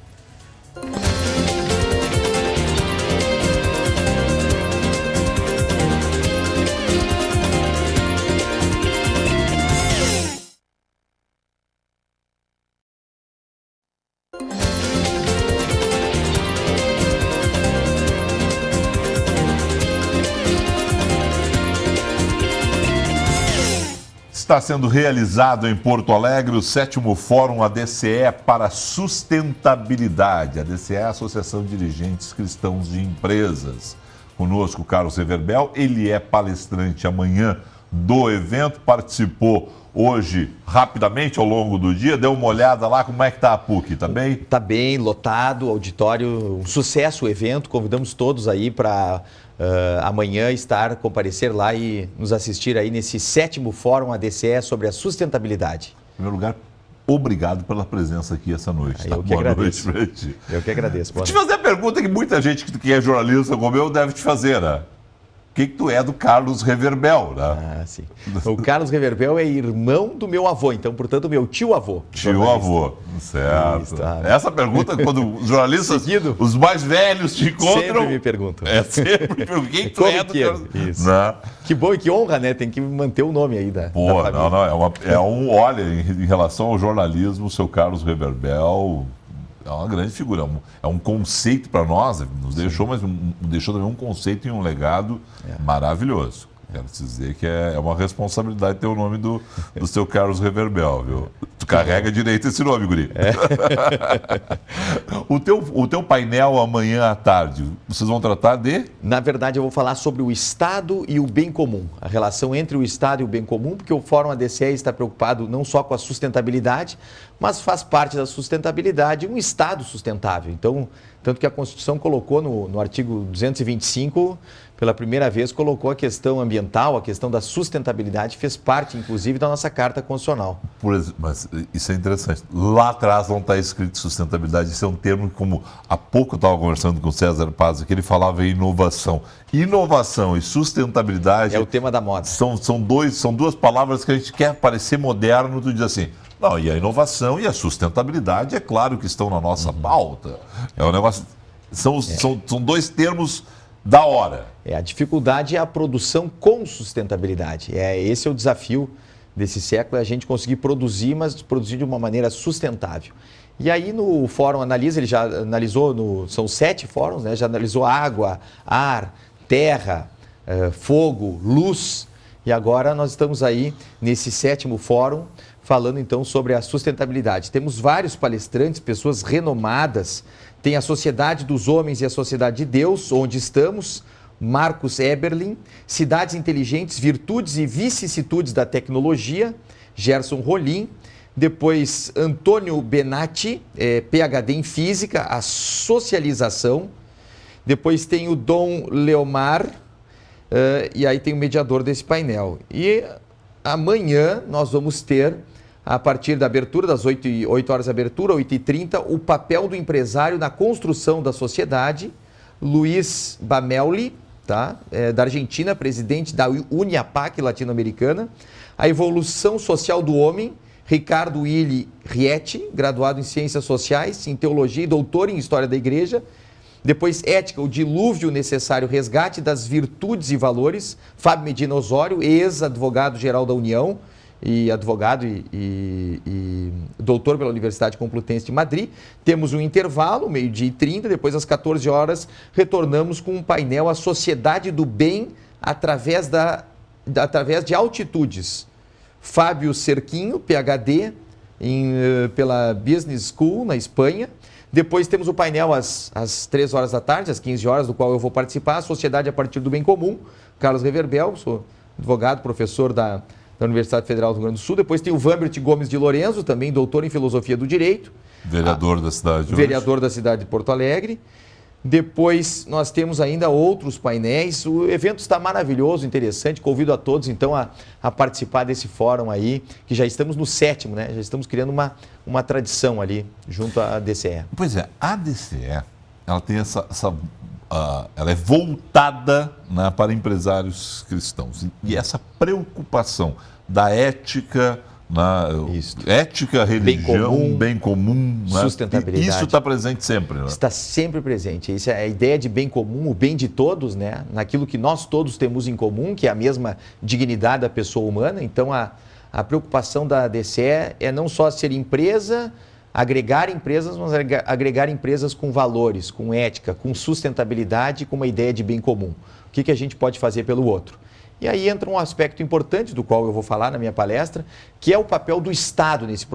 Está sendo realizado em Porto Alegre o 7º Fórum ADCE para Sustentabilidade. A ADCE é a Associação de Dirigentes Cristãos de Empresas. Conosco, Carlos Reverbel, ele é palestrante amanhã do evento, participou hoje rapidamente ao longo do dia, deu uma olhada lá, como é que está a PUC, tá bem? Tá bem, lotado, auditório, um sucesso o evento, convidamos todos aí para amanhã comparecer lá e nos assistir aí nesse 7º Fórum ADCE sobre a sustentabilidade. Em primeiro lugar, obrigado pela presença aqui essa noite. Eu que agradeço. Boa noite, gente. Eu que agradeço. Vou te fazer a pergunta que muita gente que é jornalista como eu deve te fazer, né? O que tu é do Carlos Reverbel, né? Ah, sim. O Carlos Reverbel é irmão do meu avô, então, portanto, meu tio-avô. Tio-avô, certo. Isso, tá. Essa pergunta, quando os jornalistas, seguido, os mais velhos te encontram... Sempre me perguntam. Sempre. Quem tu é do Carlos? Isso. Não. Que bom e que honra, né? Tem que manter o nome aí da família. Olha, em relação ao jornalismo, o seu Carlos Reverbel... É uma grande figura, é um conceito para nós, nos deixou, mas deixou também um conceito e um legado maravilhoso. Quero te dizer que é uma responsabilidade ter o nome do seu Carlos Reverbel, viu? Tu carrega direito esse nome, guri. O teu painel amanhã à tarde, vocês vão tratar de? Na verdade, eu vou falar sobre o Estado e o bem comum, a relação entre o Estado e o bem comum, porque o Fórum ADCE está preocupado não só com a sustentabilidade, mas faz parte da sustentabilidade um Estado sustentável. Então, tanto que a Constituição colocou no artigo 225, pela primeira vez, colocou a questão ambiental, a questão da sustentabilidade, fez parte, inclusive, da nossa Carta Constitucional. Mas isso é interessante. Lá atrás não está escrito sustentabilidade. Isso é um termo que, como há pouco eu estava conversando com o César Paz, que ele falava em inovação. Inovação e sustentabilidade... É o tema da moda. São duas palavras que a gente quer parecer moderno, tu diz assim... Não, e a inovação e a sustentabilidade, é claro que estão na nossa pauta. É um negócio... São dois termos da hora. A dificuldade é a produção com sustentabilidade. Esse é o desafio desse século, é a gente conseguir produzir, mas produzir de uma maneira sustentável. E aí no Fórum Analisa, ele já analisou, são 7 fóruns, né? Já analisou água, ar, terra, fogo, luz. E agora nós estamos aí nesse 7º Fórum, falando então sobre a sustentabilidade. Temos vários palestrantes, pessoas renomadas. Tem a Sociedade dos Homens e a Sociedade de Deus, onde estamos, Marcos Eberlin, Cidades Inteligentes, Virtudes e Vicissitudes da Tecnologia, Gerson Rolim, depois Antônio Benatti, PhD em Física, a Socialização, depois tem o Dom Leomar, e aí tem o mediador desse painel. E amanhã nós vamos ter, a partir da abertura, das 8 horas da abertura, 8h30, o papel do empresário na construção da sociedade, Luiz Bamelli, tá? Da Argentina, presidente da Uniapac latino-americana, a evolução social do homem, Ricardo Willi Rietti, graduado em Ciências Sociais, em Teologia e doutor em História da Igreja, depois Ética, o dilúvio necessário resgate das virtudes e valores, Fábio Medina Osório, ex-advogado-geral da União, e advogado e doutor pela Universidade Complutense de Madrid. Temos um intervalo, 12h30, depois às 14 horas retornamos com um painel A Sociedade do Bem através de altitudes. Fábio Cerquinho, PhD, pela Business School, na Espanha. Depois temos o painel às 3 horas da tarde, às 15 horas, do qual eu vou participar, A Sociedade a Partir do Bem Comum, Carlos Reverbel, sou advogado, professor da Universidade Federal do Rio Grande do Sul. Depois tem o Vambert Gomes de Lorenzo, também doutor em Filosofia do Direito. Vereador da cidade. Vereador da cidade de Porto Alegre. Depois nós temos ainda outros painéis. O evento está maravilhoso, interessante. Convido a todos, então, a participar desse fórum aí, que já estamos no 7º, né? Já estamos criando uma tradição ali, junto à DCE. Pois é, a DCE, ela tem ela é voltada, né, para empresários cristãos. E essa preocupação da ética, ética, religião, bem comum, né? Sustentabilidade. Isso está presente sempre, né? Está sempre presente. Isso é a ideia de bem comum, o bem de todos, né? Naquilo que nós todos temos em comum, que é a mesma dignidade da pessoa humana. Então, a preocupação da DCE é não só ser empresa, agregar empresas, mas agregar empresas com valores, com ética, com sustentabilidade, com uma ideia de bem comum. O que a gente pode fazer pelo outro? E aí entra um aspecto importante, do qual eu vou falar na minha palestra, que é o papel do Estado nesse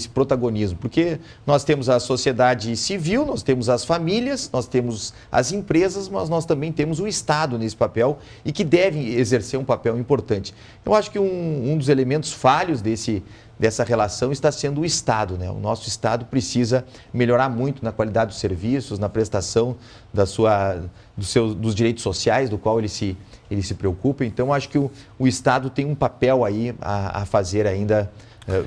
protagonismo. Porque nós temos a sociedade civil, nós temos as famílias, nós temos as empresas, mas nós também temos o Estado nesse papel e que deve exercer um papel importante. Eu acho que um dos elementos falhos dessa relação está sendo o Estado, né? O nosso Estado precisa melhorar muito na qualidade dos serviços, na prestação dos direitos sociais, do qual ele se preocupa. Então, acho que o Estado tem um papel aí a fazer ainda.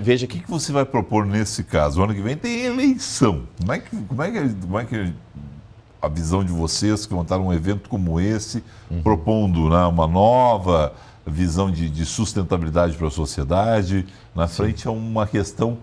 Veja o que você vai propor nesse caso? O ano que vem tem eleição. Como é que a visão de vocês que montaram um evento como esse, propondo, né, uma nova visão de sustentabilidade para a sociedade, na frente a uma questão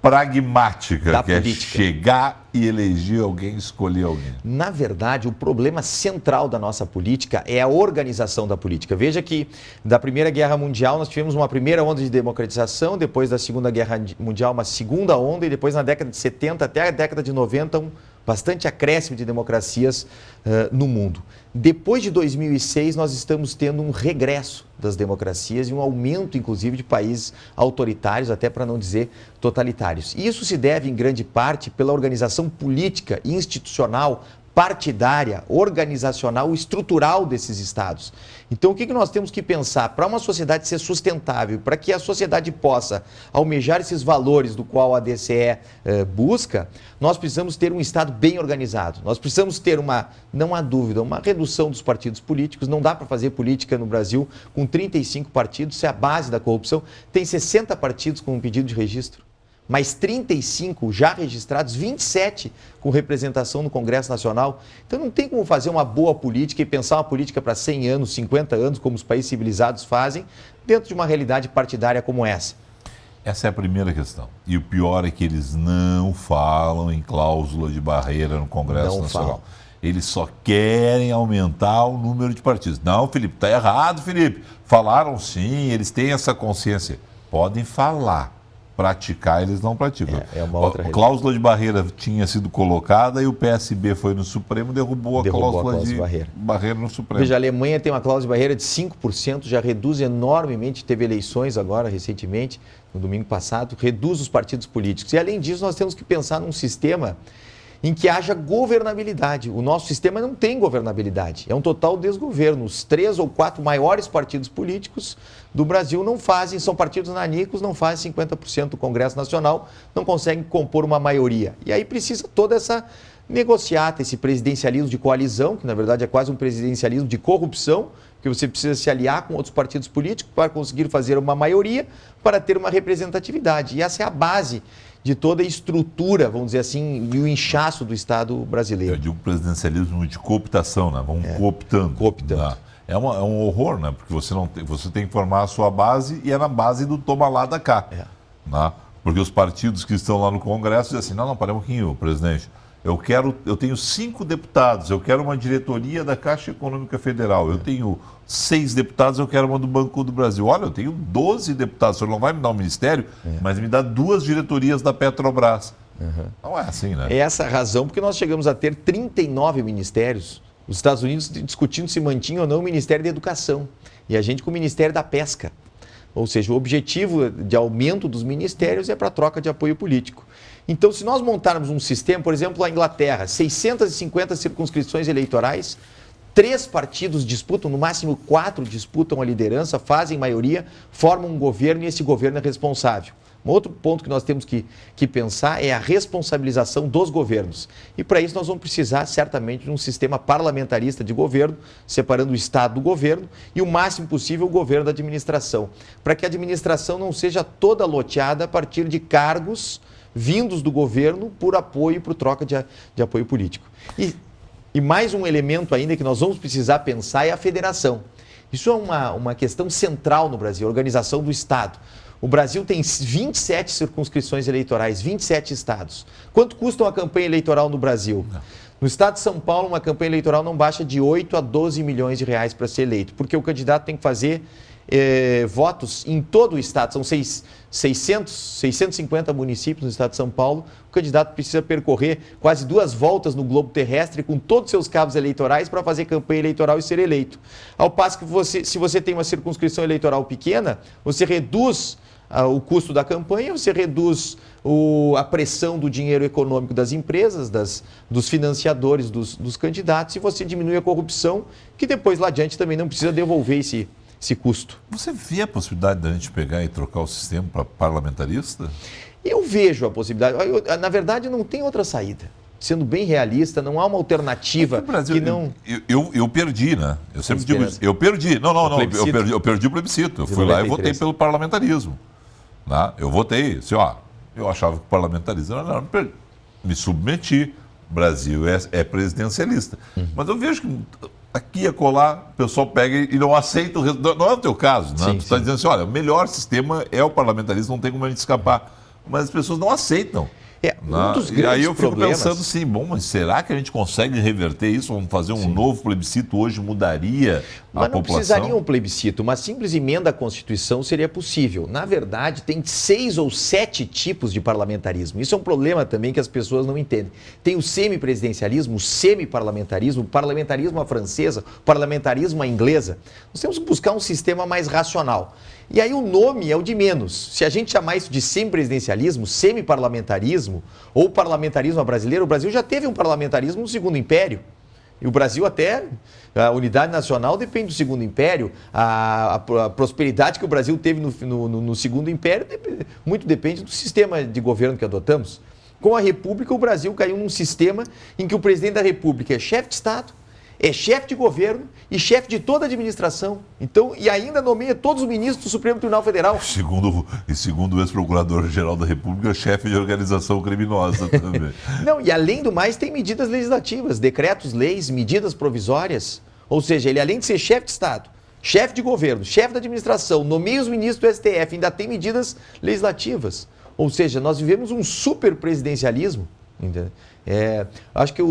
pragmática, da que política. É chegar e eleger alguém, escolher alguém? Na verdade, o problema central da nossa política é a organização da política. Veja que da Primeira Guerra Mundial nós tivemos uma primeira onda de democratização, depois da Segunda Guerra Mundial uma segunda onda e depois na década de 70 até a década de 90 bastante acréscimo de democracias no mundo. Depois de 2006, nós estamos tendo um regresso das democracias e um aumento, inclusive, de países autoritários, até para não dizer totalitários. Isso se deve, em grande parte, pela organização política, institucional, partidária, organizacional, estrutural desses estados. Então, o que nós temos que pensar? Para uma sociedade ser sustentável, para que a sociedade possa almejar esses valores do qual a DCE busca, nós precisamos ter um Estado bem organizado. Nós precisamos ter não há dúvida, uma redução dos partidos políticos. Não dá para fazer política no Brasil com 35 partidos, isso é a base da corrupção. Tem 60 partidos com um pedido de registro. Mais 35 já registrados, 27 com representação no Congresso Nacional. Então não tem como fazer uma boa política e pensar uma política para 100 anos, 50 anos, como os países civilizados fazem, dentro de uma realidade partidária como essa. Essa é a primeira questão. E o pior é que eles não falam em cláusula de barreira no Congresso Nacional. Eles só querem aumentar o número de partidos. Não, Felipe, está errado, Felipe. Falaram sim, eles têm essa consciência. Podem falar. Praticar, eles não praticam. É uma outra a cláusula de barreira tinha sido colocada e o PSB foi no Supremo e derrubou a cláusula de barreira no Supremo. Veja, a Alemanha tem uma cláusula de barreira de 5%, já reduz enormemente, teve eleições agora recentemente, no domingo passado, reduz os partidos políticos. E além disso, nós temos que pensar num sistema em que haja governabilidade. O nosso sistema não tem governabilidade, é um total desgoverno. Os 3 ou 4 maiores partidos políticos do Brasil não fazem, são partidos nanicos, não fazem 50% do Congresso Nacional, não conseguem compor uma maioria. E aí precisa toda essa negociata, esse presidencialismo de coalizão, que na verdade é quase um presidencialismo de corrupção, que você precisa se aliar com outros partidos políticos para conseguir fazer uma maioria, para ter uma representatividade. E essa é a base de toda a estrutura, vamos dizer assim, e o inchaço do Estado brasileiro. Eu digo presidencialismo de cooptação, né? Vamos cooptando. Cooptando. É um horror, né? Porque você tem que formar a sua base e é na base do toma lá da cá. Né? Porque os partidos que estão lá no Congresso dizem assim, não, para um pouquinho, presidente. eu tenho 5 deputados, eu quero uma diretoria da Caixa Econômica Federal, eu tenho 6 deputados, eu quero uma do Banco do Brasil. Olha, eu tenho 12 deputados, o senhor não vai me dar um ministério, mas me dá 2 diretorias da Petrobras. Não é assim, né? É essa a razão porque nós chegamos a ter 39 ministérios. Os Estados Unidos discutindo se mantinha ou não o Ministério da Educação e a gente com o Ministério da Pesca. Ou seja, o objetivo de aumento dos ministérios é para troca de apoio político. Então, se nós montarmos um sistema, por exemplo, a Inglaterra, 650 circunscrições eleitorais, 3 partidos disputam, no máximo 4 disputam a liderança, fazem maioria, formam um governo e esse governo é responsável. Um outro ponto que nós temos que pensar é a responsabilização dos governos. E para isso nós vamos precisar, certamente, de um sistema parlamentarista de governo, separando o Estado do governo e o máximo possível o governo da administração, para que a administração não seja toda loteada a partir de cargos vindos do governo por apoio, por troca de apoio político. E mais um elemento ainda que nós vamos precisar pensar é a federação. Isso é uma questão central no Brasil, a organização do Estado. O Brasil tem 27 circunscrições eleitorais, 27 estados. Quanto custa uma campanha eleitoral no Brasil? No estado de São Paulo, uma campanha eleitoral não baixa de 8 a 12 milhões de reais para ser eleito, porque o candidato tem que fazer votos em todo o estado. São 650 municípios no estado de São Paulo. O candidato precisa percorrer quase 2 voltas no globo terrestre com todos os seus cabos eleitorais para fazer campanha eleitoral e ser eleito. Ao passo que se você tem uma circunscrição eleitoral pequena, você reduz o custo da campanha, você reduz a pressão do dinheiro econômico das empresas, dos financiadores dos candidatos, e você diminui a corrupção, que depois lá adiante também não precisa devolver esse custo. Você vê a possibilidade da gente pegar e trocar o sistema para parlamentarista? Eu vejo a possibilidade. Na verdade, não tem outra saída. Sendo bem realista, não há uma alternativa Brasil, que não... Eu perdi, né? Eu sempre digo isso. Eu perdi. Não. Eu perdi o plebiscito. Eu fui lá e votei pelo parlamentarismo. Né? Eu votei. Assim, eu achava que o parlamentarismo era... Me submeti. O Brasil é presidencialista. Mas eu vejo que aqui e acolá o pessoal pega e não aceita o resultado. Não é o teu caso, né? Tu está dizendo assim, olha, o melhor sistema é o parlamentarismo, não tem como a gente escapar. Mas as pessoas não aceitam. Um dos grandes e aí eu fico problemas... pensando assim, mas será que a gente consegue reverter isso? Vamos fazer um novo plebiscito hoje, mudaria a população? Mas não precisaria um plebiscito, uma simples emenda à Constituição seria possível. Na verdade, tem 6 ou 7 tipos de parlamentarismo. Isso é um problema também que as pessoas não entendem. Tem o semipresidencialismo, o semiparlamentarismo, o parlamentarismo à francesa, o parlamentarismo à inglesa. Nós temos que buscar um sistema mais racional. E aí o nome é o de menos. Se a gente chamar isso de semipresidencialismo, semiparlamentarismo ou parlamentarismo brasileiro, o Brasil já teve um parlamentarismo no Segundo Império. E o Brasil até, a unidade nacional depende do Segundo Império. A prosperidade que o Brasil teve no Segundo Império muito depende do sistema de governo que adotamos. Com a República, o Brasil caiu num sistema em que o presidente da República é chefe de Estado, é chefe de governo e chefe de toda a administração. Então, e ainda nomeia todos os ministros do Supremo Tribunal Federal. Segundo o ex-procurador-geral da República, chefe de organização criminosa também. Não, e além do mais, tem medidas legislativas, decretos, leis, medidas provisórias. Ou seja, ele além de ser chefe de Estado, chefe de governo, chefe da administração, nomeia os ministros do STF, ainda tem medidas legislativas. Ou seja, nós vivemos um superpresidencialismo. Acho que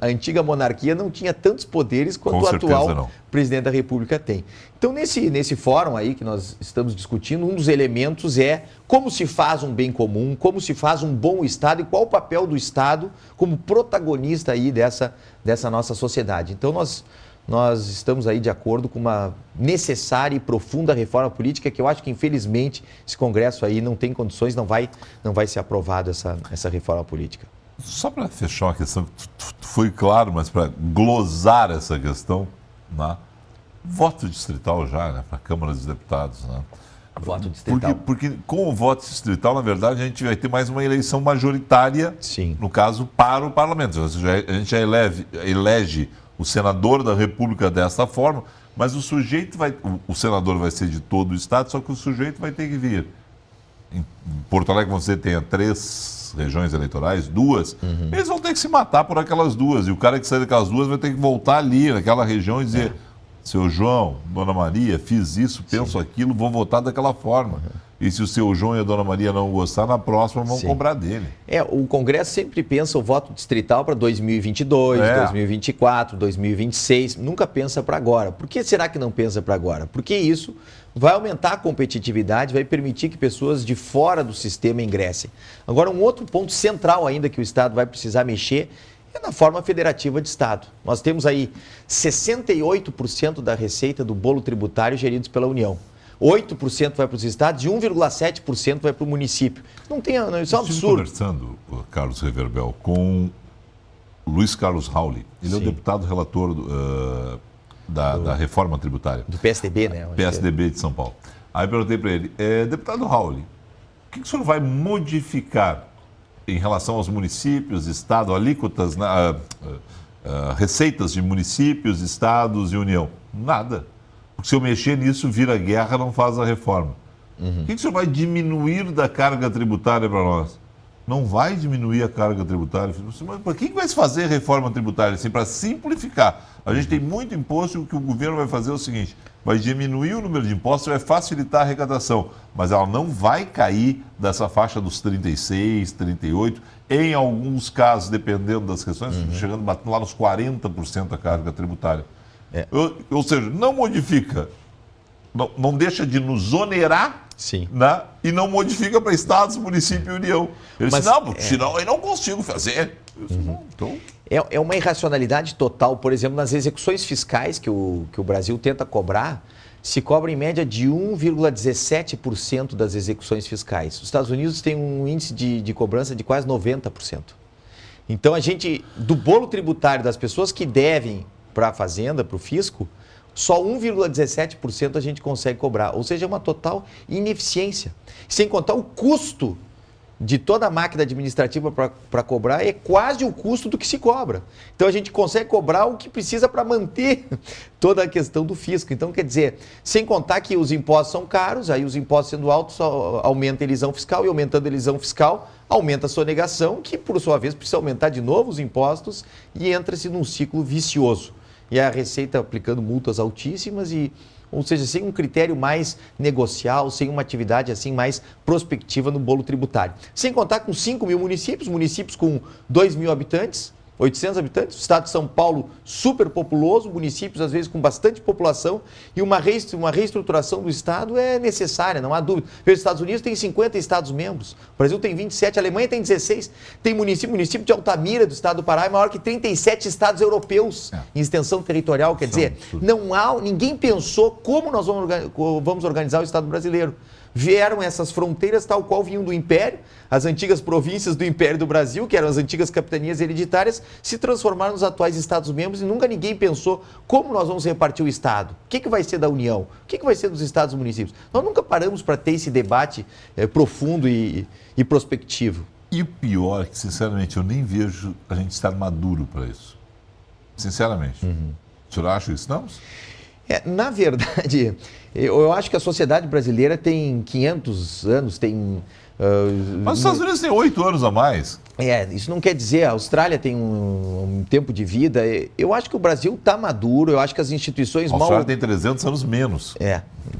a antiga monarquia não tinha tantos poderes quanto o atual presidente da República tem. Então, nesse fórum aí que nós estamos discutindo, um dos elementos é como se faz um bem comum, como se faz um bom Estado e qual o papel do Estado como protagonista aí dessa nossa sociedade. Então, nós estamos aí de acordo com uma necessária e profunda reforma política que eu acho que, infelizmente, esse Congresso aí não tem condições, não vai ser aprovado essa reforma política. Só para fechar uma questão, foi claro, mas para glosar essa questão, né? Voto distrital já, né? Para a Câmara dos Deputados. Né? Voto distrital. Porque com o voto distrital, na verdade, a gente vai ter mais uma eleição majoritária, no caso, para o parlamento. A gente já elege o senador da República desta forma, mas o senador vai ser de todo o Estado, só que o sujeito vai ter que vir. Em Porto Alegre você tem 3 regiões eleitorais, 2, eles vão ter que se matar por aquelas 2, e o cara que sai daquelas 2 vai ter que voltar ali naquela região e dizer, seu João, Dona Maria, fiz isso, penso aquilo, vou votar daquela forma. e se o seu João e a dona Maria não gostar, na próxima vão cobrar dele. O Congresso sempre pensa o voto distrital para 2022, 2024, 2026, nunca pensa para agora. Por que será que não pensa para agora? Porque isso vai aumentar a competitividade, vai permitir que pessoas de fora do sistema ingressem. Agora, um outro ponto central ainda que o Estado vai precisar mexer é na forma federativa de Estado. Nós temos aí 68% da receita do bolo tributário geridos pela União. 8% vai para os estados e 1,7% vai para o município. Não tem, isso é um absurdo. Estive conversando, Carlos Reverbel, com o Luiz Carlos Rauli. Ele é o deputado relator da reforma tributária. Do PSDB, né? PSDB de São Paulo. Aí eu perguntei para ele, deputado Rauli, o que o senhor vai modificar em relação aos municípios, estados, alíquotas, receitas de municípios, estados e União? Nada. Porque se eu mexer nisso, vira guerra, não faz a reforma. O que o senhor vai diminuir da carga tributária para nós? Não vai diminuir a carga tributária. Mas para que vai se fazer reforma tributária? Assim, para simplificar. A gente tem muito imposto e o que o governo vai fazer é o seguinte, vai diminuir o número de impostos, vai facilitar a arrecadação, mas ela não vai cair dessa faixa dos 36, 38, em alguns casos, dependendo das questões, chegando batendo lá nos 40% da carga tributária. Ou seja, não modifica, não deixa de nos onerar. Sim. Né? E não modifica para estados, município e União. Ele disse, senão eu não consigo fazer. Então... É uma irracionalidade total. Por exemplo, nas execuções fiscais que o Brasil tenta cobrar, se cobra em média de 1,17% das execuções fiscais. Os Estados Unidos têm um índice de cobrança de quase 90%. Então, a gente, do bolo tributário das pessoas que devem para a Fazenda, para o fisco, só 1,17% a gente consegue cobrar, ou seja, é uma total ineficiência. Sem contar o custo de toda a máquina administrativa para cobrar é quase o custo do que se cobra. Então a gente consegue cobrar o que precisa para manter toda a questão do fisco. Então, quer dizer, sem contar que os impostos são caros, aí os impostos sendo altos aumenta a elisão fiscal e aumentando a elisão fiscal aumenta a sonegação, que por sua vez precisa aumentar de novo os impostos e entra-se num ciclo vicioso. E a Receita aplicando multas altíssimas, ou seja, sem um critério mais negocial, sem uma atividade assim mais prospectiva no bolo tributário. Sem contar com 5 mil municípios com 2 mil habitantes, 800 habitantes, o estado de São Paulo super populoso, municípios às vezes com bastante população e uma reestruturação do estado é necessária, não há dúvida. Os Estados Unidos tem 50 estados membros, o Brasil tem 27, a Alemanha tem 16, tem município de Altamira do estado do Pará é maior que 37 estados europeus em extensão territorial, quer dizer, ninguém pensou como nós vamos organizar o estado brasileiro. Vieram essas fronteiras tal qual vinham do Império, as antigas províncias do Império do Brasil, que eram as antigas capitanias hereditárias, se transformaram nos atuais Estados-membros e nunca ninguém pensou como nós vamos repartir o Estado. O que vai ser da União? O que vai ser dos Estados e municípios? Nós nunca paramos para ter esse debate profundo e prospectivo. E o pior é que, sinceramente, eu nem vejo a gente estar maduro para isso. Sinceramente. O senhor acha isso, não? Na verdade, eu acho que a sociedade brasileira tem 500 anos, tem... Mas os Estados Unidos têm 8 anos a mais. Isso não quer dizer, a Austrália tem um tempo de vida. Eu acho que o Brasil está maduro, eu acho que as instituições... A Austrália tem 300 anos menos.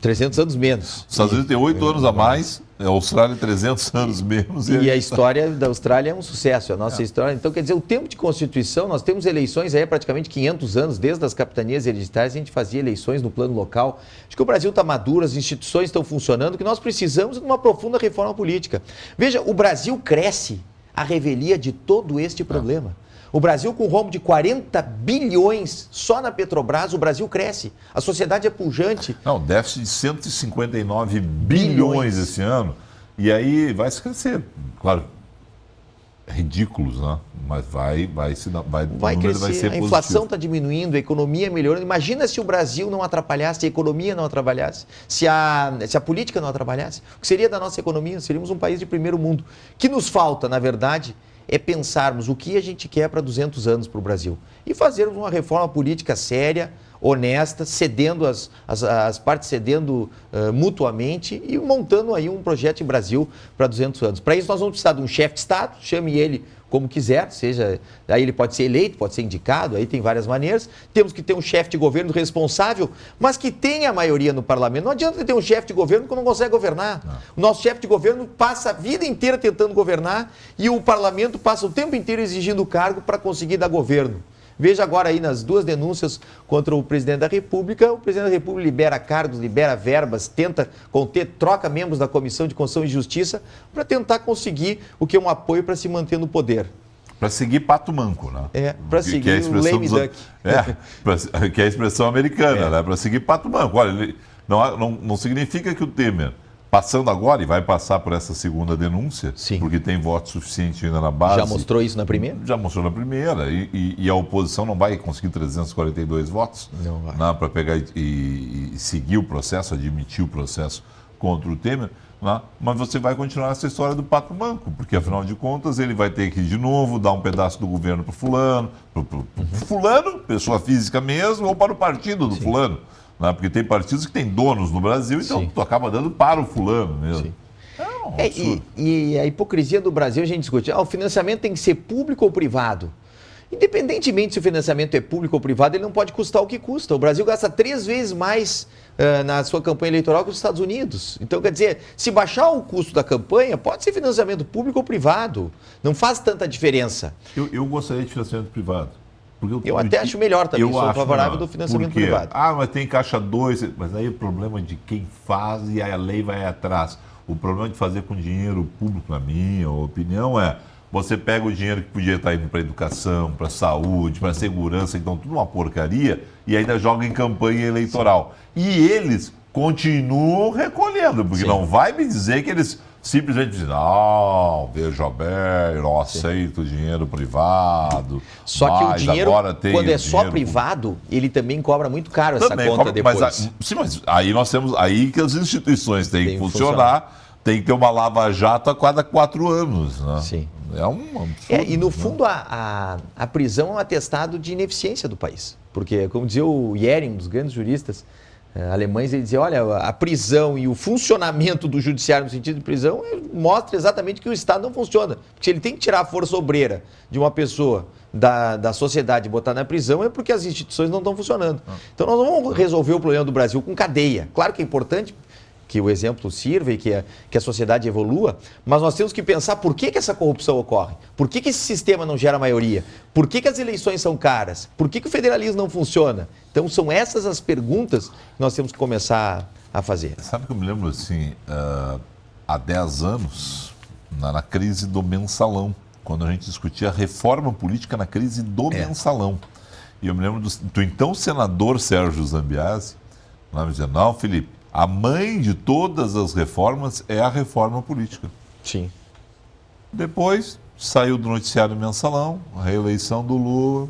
300 anos menos. Os Estados Unidos têm 8 anos a mais, a Austrália 300 anos menos. E a história da Austrália é um sucesso, a nossa história. Então, quer dizer, o tempo de Constituição, nós temos eleições aí há praticamente 500 anos, desde as capitanias hereditárias, a gente fazia eleições no plano local. Acho que o Brasil está maduro, as instituições estão funcionando, que nós precisamos de uma profunda reforma política. Veja, o Brasil cresce à revelia de todo este problema. O Brasil, com um rombo de 40 bilhões só na Petrobras, o Brasil cresce. A sociedade é pujante. Não, déficit de 159 bilhões esse ano. E aí vai se crescer. Claro, ridículos, né? Mas vai crescer. Vai ser a inflação está diminuindo, a economia melhorando. Imagina se o Brasil não atrapalhasse, se a economia não atrapalhasse, se a política não atrapalhasse. O que seria da nossa economia? Seríamos um país de primeiro mundo. O que nos falta, na verdade, é pensarmos o que a gente quer para 200 anos para o Brasil e fazermos uma reforma política séria, honesta, cedendo as partes cedendo mutuamente e montando aí um projeto de Brasil para 200 anos. Para isso nós vamos precisar de um chefe de Estado, chame ele como quiser, seja, aí ele pode ser eleito, pode ser indicado, aí tem várias maneiras. Temos que ter um chefe de governo responsável, mas que tenha a maioria no parlamento. Não adianta ter um chefe de governo que não consegue governar. Não. O nosso chefe de governo passa a vida inteira tentando governar e o parlamento passa o tempo inteiro exigindo o cargo para conseguir dar governo. Veja agora aí nas 2 denúncias contra o presidente da República, o presidente da República libera cargos, libera verbas, tenta conter, troca membros da Comissão de Constituição e Justiça para tentar conseguir o que é um apoio para se manter no poder. Para seguir pato manco, né? Para seguir o lame duck. Que é a expressão americana, né? Para seguir pato manco. Olha, não significa que o Temer, passando agora, e vai passar por essa segunda denúncia, sim, porque tem voto suficiente ainda na base. Já mostrou isso na primeira? Já mostrou na primeira. E a oposição não vai conseguir 342 votos para pegar e seguir o processo, admitir o processo contra o Temer. Não, mas você vai continuar essa história do pato manco, porque afinal de contas ele vai ter que de novo dar um pedaço do governo para o fulano, fulano, pessoa física mesmo, ou para o partido do fulano. Não, porque tem partidos que têm donos no Brasil, então tu acaba dando para o fulano mesmo. E a hipocrisia do Brasil, a gente discute, o financiamento tem que ser público ou privado? Independentemente se o financiamento é público ou privado, ele não pode custar o que custa. O Brasil gasta 3 vezes mais na sua campanha eleitoral que os Estados Unidos. Então, quer dizer, se baixar o custo da campanha, pode ser financiamento público ou privado. Não faz tanta diferença. Eu gostaria de financiamento privado. Eu até acho melhor também, sou favorável do financiamento privado. Mas tem caixa 2, mas aí o problema de quem faz e a lei vai atrás. O problema de fazer com dinheiro público, na minha opinião, é você pega o dinheiro que podia estar indo para educação, para saúde, para segurança, então tudo uma porcaria, e ainda joga em campanha eleitoral. Sim. E eles continuam recolhendo, porque não vai me dizer que eles simplesmente dizem, não, veja bem, não aceito dinheiro privado. Só que o dinheiro, quando é só privado, ele também cobra muito caro essa conta depois. Mas aí nós temos, aí que as instituições têm que funcionar, tem que ter uma lava-jato a cada 4 anos. Né? Sim. É um absurdo. E no fundo a prisão é um atestado de ineficiência do país. Porque, como dizia o Hering, um dos grandes juristas alemães, ele dizia, olha, a prisão e o funcionamento do judiciário no sentido de prisão mostra exatamente que o Estado não funciona. Porque se ele tem que tirar a força obreira de uma pessoa da sociedade e botar na prisão, é porque as instituições não estão funcionando. Então nós não vamos resolver o problema do Brasil com cadeia. Claro que é importante que o exemplo sirva e que a sociedade evolua, mas nós temos que pensar por que essa corrupção ocorre, por que esse sistema não gera maioria, por que as eleições são caras, por que o federalismo não funciona. Então são essas as perguntas que nós temos que começar a fazer. Sabe que eu me lembro assim, há 10 anos, na crise do mensalão, quando a gente discutia a reforma política na crise do mensalão. E eu me lembro do então senador Sérgio Zambiase, lá me dizendo, não, Felipe, a mãe de todas as reformas é a reforma política. Sim. Depois, saiu do noticiário mensalão, a reeleição do Lula,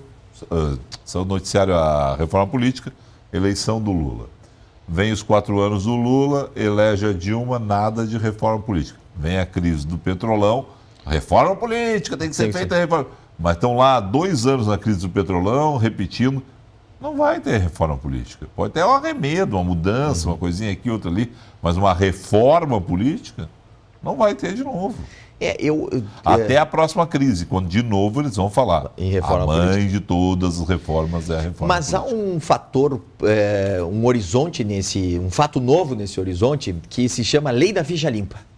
saiu do noticiário a reforma política, eleição do Lula. Vem os 4 anos do Lula, elege a Dilma, nada de reforma política. Vem a crise do Petrolão, reforma política, tem que ser feita a reforma. Mas estão lá há 2 anos na crise do Petrolão, repetindo. Não vai ter reforma política. Pode ter um arremedo, uma mudança, uma coisinha aqui, outra ali, mas uma reforma política não vai ter de novo. Até a próxima crise, quando de novo eles vão falar. Em reforma a mãe política. de todas as reformas é a reforma Mas política. Há um fator, um horizonte um fato novo nesse horizonte, que se chama Lei da Ficha Limpa.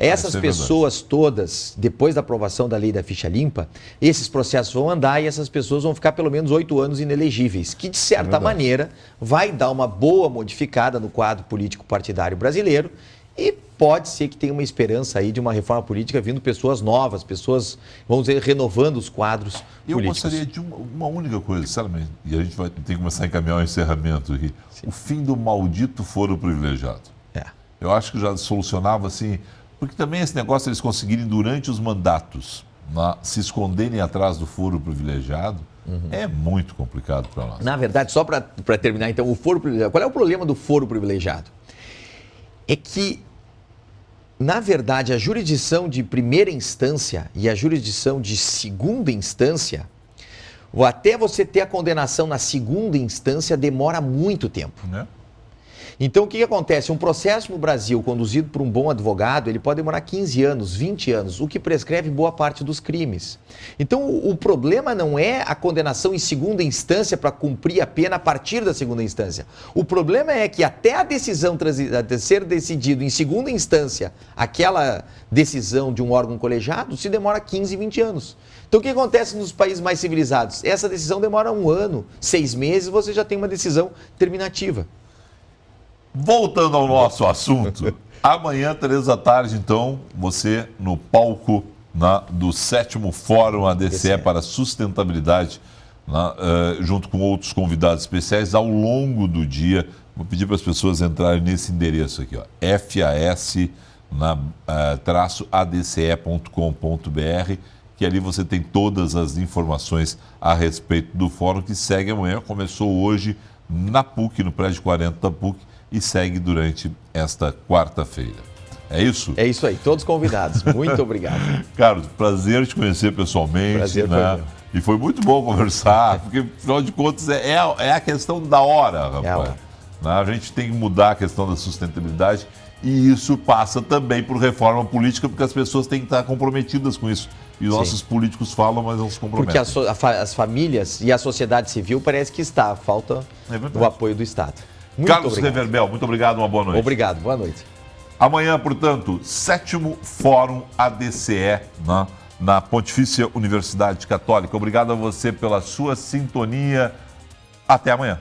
Essas pessoas todas, depois da aprovação da Lei da Ficha Limpa, esses processos vão andar e essas pessoas vão ficar pelo menos 8 anos inelegíveis, que de certa maneira vai dar uma boa modificada no quadro político partidário brasileiro e pode ser que tenha uma esperança aí de uma reforma política vindo pessoas novas, pessoas, vamos dizer, renovando os quadros políticos. Eu gostaria de uma única coisa, sabe? E a gente vai ter que começar a encaminhar o encerramento aqui. Sim. O fim do maldito foro privilegiado. Eu acho que já solucionava assim... Porque também esse negócio eles conseguirem durante os mandatos se esconderem atrás do foro privilegiado é muito complicado para nós. Na verdade, só para terminar então, o foro privilegiado. Qual é o problema do foro privilegiado? É que, na verdade, a jurisdição de primeira instância e a jurisdição de segunda instância, Até você ter a condenação na segunda instância demora muito tempo. Então, o que acontece? Um processo no Brasil conduzido por um bom advogado, ele pode demorar 15 anos, 20 anos, o que prescreve boa parte dos crimes. Então, o problema não é a condenação em segunda instância para cumprir a pena a partir da segunda instância. O problema é que até a decisão ser decidido em segunda instância, aquela decisão de um órgão colegiado, se demora 15, 20 anos. Então, o que acontece nos países mais civilizados? Essa decisão demora 1 ano, 6 meses, você já tem uma decisão terminativa. Voltando ao nosso assunto, amanhã, 3 da tarde, então, você no palco do 7º Fórum ADCE para Sustentabilidade, junto com outros convidados especiais, ao longo do dia. Vou pedir para as pessoas entrarem nesse endereço aqui, ó, fas-adce.com.br, que ali você tem todas as informações a respeito do fórum que segue amanhã. Começou hoje na PUC, no prédio 40 da PUC, e segue durante esta quarta-feira. É isso? É isso aí, todos convidados. Muito obrigado. Carlos, prazer te conhecer pessoalmente. Prazer foi meu. E foi muito bom conversar, porque, afinal de contas, é a questão da hora, rapaz. A gente tem que mudar a questão da sustentabilidade e isso passa também por reforma política, porque as pessoas têm que estar comprometidas com isso. E os nossos políticos falam, mas não se comprometem. Porque as famílias e a sociedade civil parece que está, falta o apoio do Estado. Muito Carlos obrigado. Reverbel, muito obrigado, uma boa noite. Obrigado, boa noite. Amanhã, portanto, 7º Fórum ADCE na Pontifícia Universidade Católica. Obrigado a você pela sua sintonia. Até amanhã.